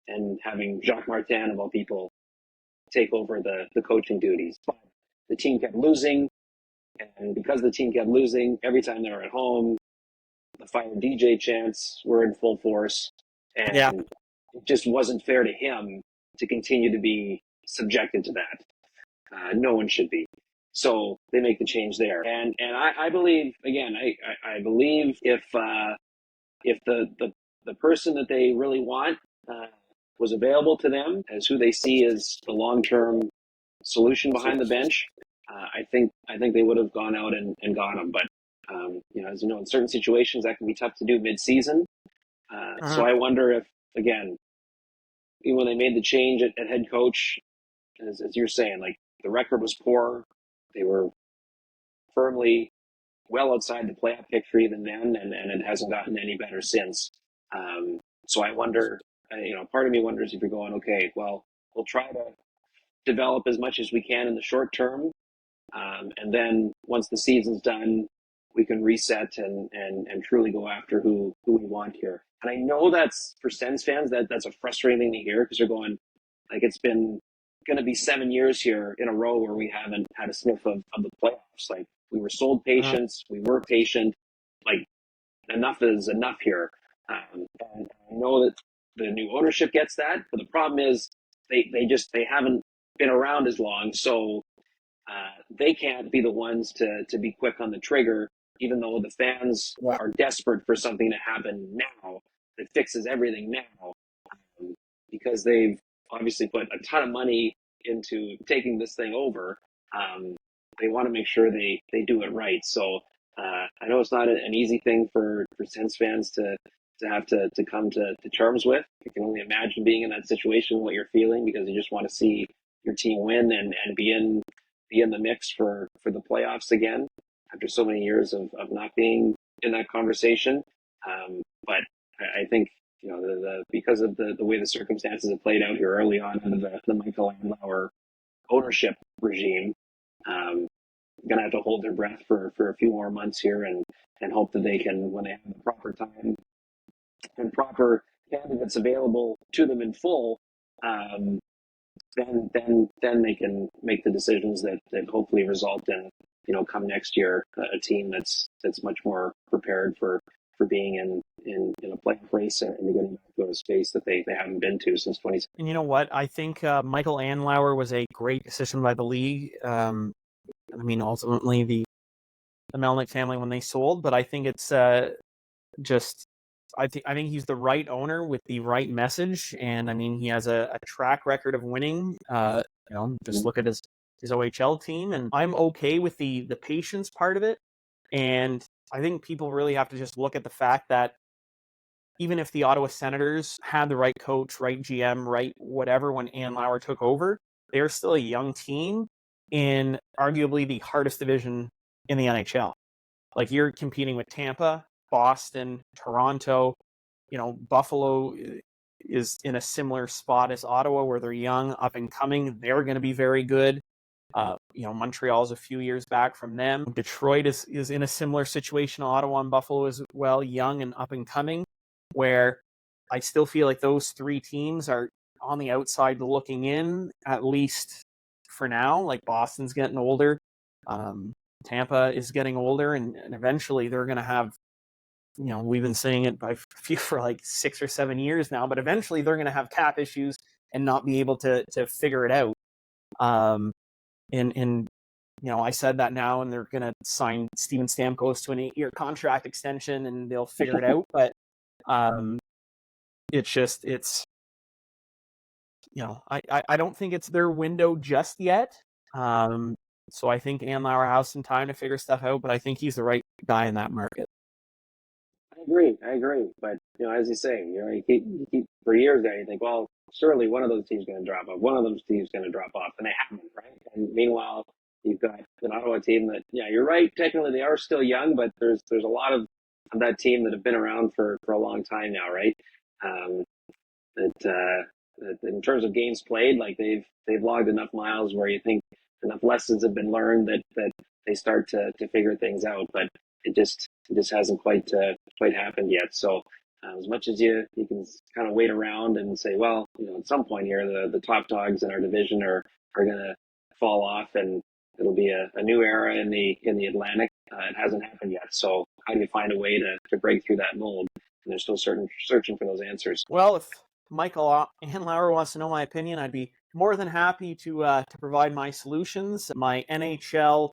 and having Jacques Martin, of all people, take over the coaching duties. But the team kept losing, and because the team kept losing, every time they were at home, the fire DJ chants were in full force, and it just wasn't fair to him to continue to be subjected to that. No one should be. So they make the change there, and I believe, again, I believe if the person that they really want was available to them as who they see as the long-term solution behind the bench, I think they would have gone out and got him. But as you know, in certain situations that can be tough to do mid-season. So I wonder if, again, even when they made the change at head coach, as you're saying, like, the record was poor. They were firmly well outside the playoff picture even then, and it hasn't gotten any better since. So I wonder, part of me wonders if you're going, okay, well, we'll try to develop as much as we can in the short term. And then once the season's done, we can reset and truly go after who we want here. And I know that's, for Sens fans, that's a frustrating thing to hear, because they're going, like, it's been going to be 7 years here in a row where we haven't had a sniff of the playoffs. Like, we were sold patience, we were patient, like, enough is enough here. And I know that the new ownership gets that, but the problem is they haven't been around as long, so they can't be the ones to be quick on the trigger, even though the fans are desperate for something to happen now that fixes everything now, because they've obviously put a ton of money into taking this thing over. They want to make sure they do it right. So I know it's not an easy thing for Sens fans to have to come to terms with. You can only imagine being in that situation, what you're feeling, because you just want to see your team win and be in the mix for the playoffs again after so many years of not being in that conversation. But I think, because of the way the circumstances have played out here early on under the Michael Andlauer ownership regime, going to have to hold their breath for a few more months here and hope that they can, when they have the proper time and proper candidates available to them in full, then they can make the decisions that hopefully result in, come next year, a team that's much more prepared for being in a playoff race and getting back to a space that they haven't been to since 2016. And you know what? I think Michael Andlauer was a great decision by the league. Ultimately, the the Melnick family when they sold, but I think it's just I think he's the right owner with the right message, and I mean he has a track record of winning. Just look at his OHL team, and I'm okay with the patience part of it. And I think people really have to just look at the fact that even if the Ottawa Senators had the right coach, right GM, right whatever when Ann Lauer took over, they're still a young team in arguably the hardest division in the NHL. Like you're competing with Tampa, Boston, Toronto, Buffalo is in a similar spot as Ottawa where they're young, up and coming. They're going to be very good. Montreal's a few years back from them. Detroit is in a similar situation. Ottawa and Buffalo as well, young and up and coming, where I still feel like those three teams are on the outside looking in, at least for now. Like Boston's getting older. Tampa is getting older, and eventually they're going to have, we've been saying it for like 6 or 7 years now, but eventually they're going to have cap issues and not be able to figure it out. I said that now, and they're going to sign Steven Stamkos to an 8-year contract extension, and they'll figure it out. But I don't think it's their window just yet. So I think Ann Lauer has some time to figure stuff out, but I think he's the right guy in that market. I agree. But, as you say, you keep for years there, you think, well, surely one of those teams is going to drop off. One of those teams is going to drop off, and they haven't, right? And meanwhile, you've got an Ottawa team that, you're right, technically they are still young, but there's a lot of that team that have been around for a long time now, right? That in terms of games played, like they've logged enough miles where you think enough lessons have been learned that they start to figure things out, but it just hasn't quite happened yet. So as much as you can kind of wait around and say, well, at some point here, the top dogs in our division are going to fall off, and it'll be a new era in the Atlantic. It hasn't happened yet. So how do you find a way to break through that mold? And they're still searching for those answers. Well, if Michael Hanlauer wants to know my opinion, I'd be more than happy to provide my solutions. My NHL,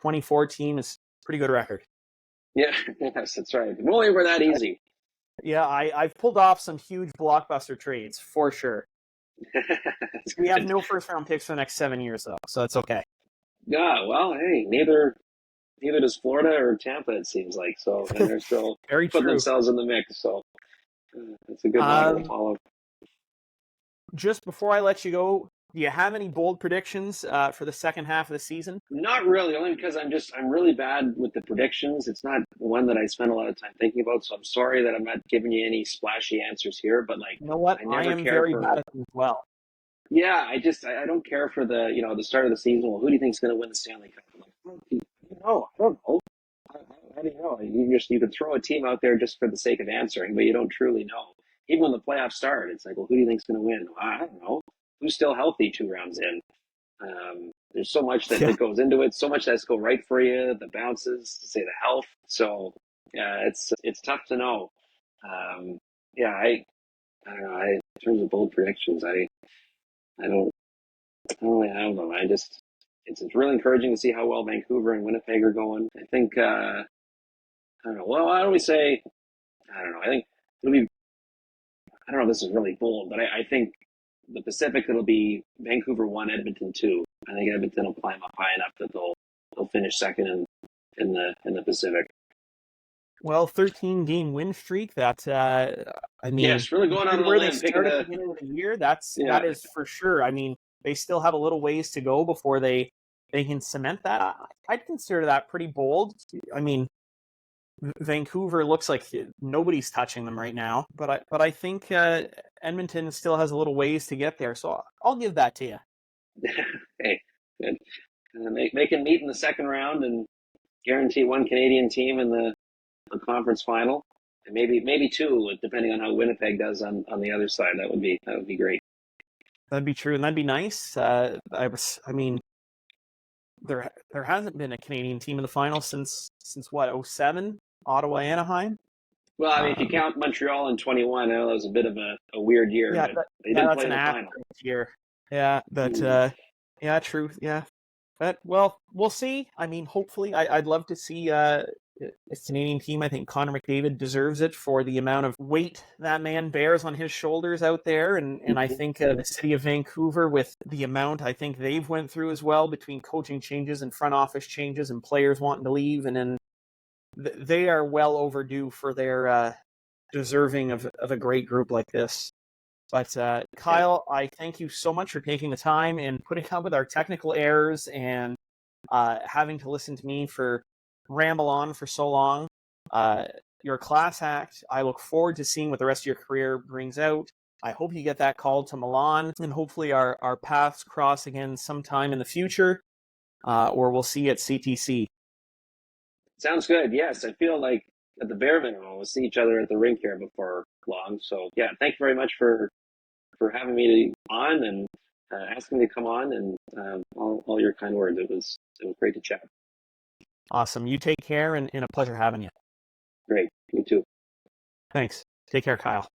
24 team is pretty good record. Yeah, yes, that's right. If only we're that easy. Yeah, I've pulled off some huge blockbuster trades for sure. We have no first-round picks for the next 7 years, though, so it's okay. Yeah, well, hey, neither does Florida or Tampa, it seems like. So, and they're still Very putting true. themselves in the mix. So that's a good model to follow. Just before I let you go, do you have any bold predictions for the second half of the season? Not really, only because I'm really bad with the predictions. It's not one that I spend a lot of time thinking about, so I'm sorry that I'm not giving you any splashy answers here. But you know what? I am very bad at them as well. Yeah, I don't care for the start of the season. Well, who do you think is going to win the Stanley Cup? I'm like, I don't know. How do you know? You could throw a team out there just for the sake of answering, but you don't truly know. Even when the playoffs start, it's like, well, who do you think is going to win? I don't know. Who's still healthy 2 rounds in? There's so much that goes into it. So much that has to go right for you. The bounces, to say the health. So yeah, it's tough to know. I don't know. In terms of bold predictions, I don't really have them. It's really encouraging to see how well Vancouver and Winnipeg are going. I think I don't know. Well, I always say I don't know. I think it'll be. I don't know if this is really bold, but I think the Pacific, it'll be Vancouver 1, Edmonton 2. I think Edmonton will climb up high enough that they'll finish second in the Pacific. Well, 13-game win streak. That's yes, really going on where they started at the beginning of the year. That is for sure. I mean, they still have a little ways to go before they can cement that. I'd consider that pretty bold. I mean, Vancouver looks like nobody's touching them right now, but I think Edmonton still has a little ways to get there. So I'll give that to you. Hey, good. They can meet in the second round and guarantee one Canadian team in the conference final, and maybe 2, depending on how Winnipeg does on the other side. That would be great. That'd be true, and that'd be nice. There hasn't been a Canadian team in the final since what, 2007, Ottawa, Anaheim. Well, I mean, if you count Montreal in 21, I know that was a bit of a weird year. Yeah, but they didn't play in the final. Year. Yeah, but true. Yeah, But, well, we'll see. I mean, hopefully, I'd love to see a Canadian team. I think Connor McDavid deserves it for the amount of weight that man bears on his shoulders out there. And I think the city of Vancouver, with the amount I think they've went through as well, between coaching changes and front office changes and players wanting to leave, and then they are well overdue for their deserving of a great group like this. But Kyle, I thank you so much for taking the time and putting up with our technical errors and having to listen to me ramble on for so long. You're a class act. I look forward to seeing what the rest of your career brings out. I hope you get that call to Milan, and hopefully our paths cross again sometime in the future, or we'll see you at CTC. Sounds good. Yes, I feel like at the bare minimum, we'll see each other at the rink here before long. So yeah, thank you very much for having me on and asking me to come on, and all your kind words. It was great to chat. Awesome. You take care, and a pleasure having you. Great. You too. Thanks. Take care, Kyle.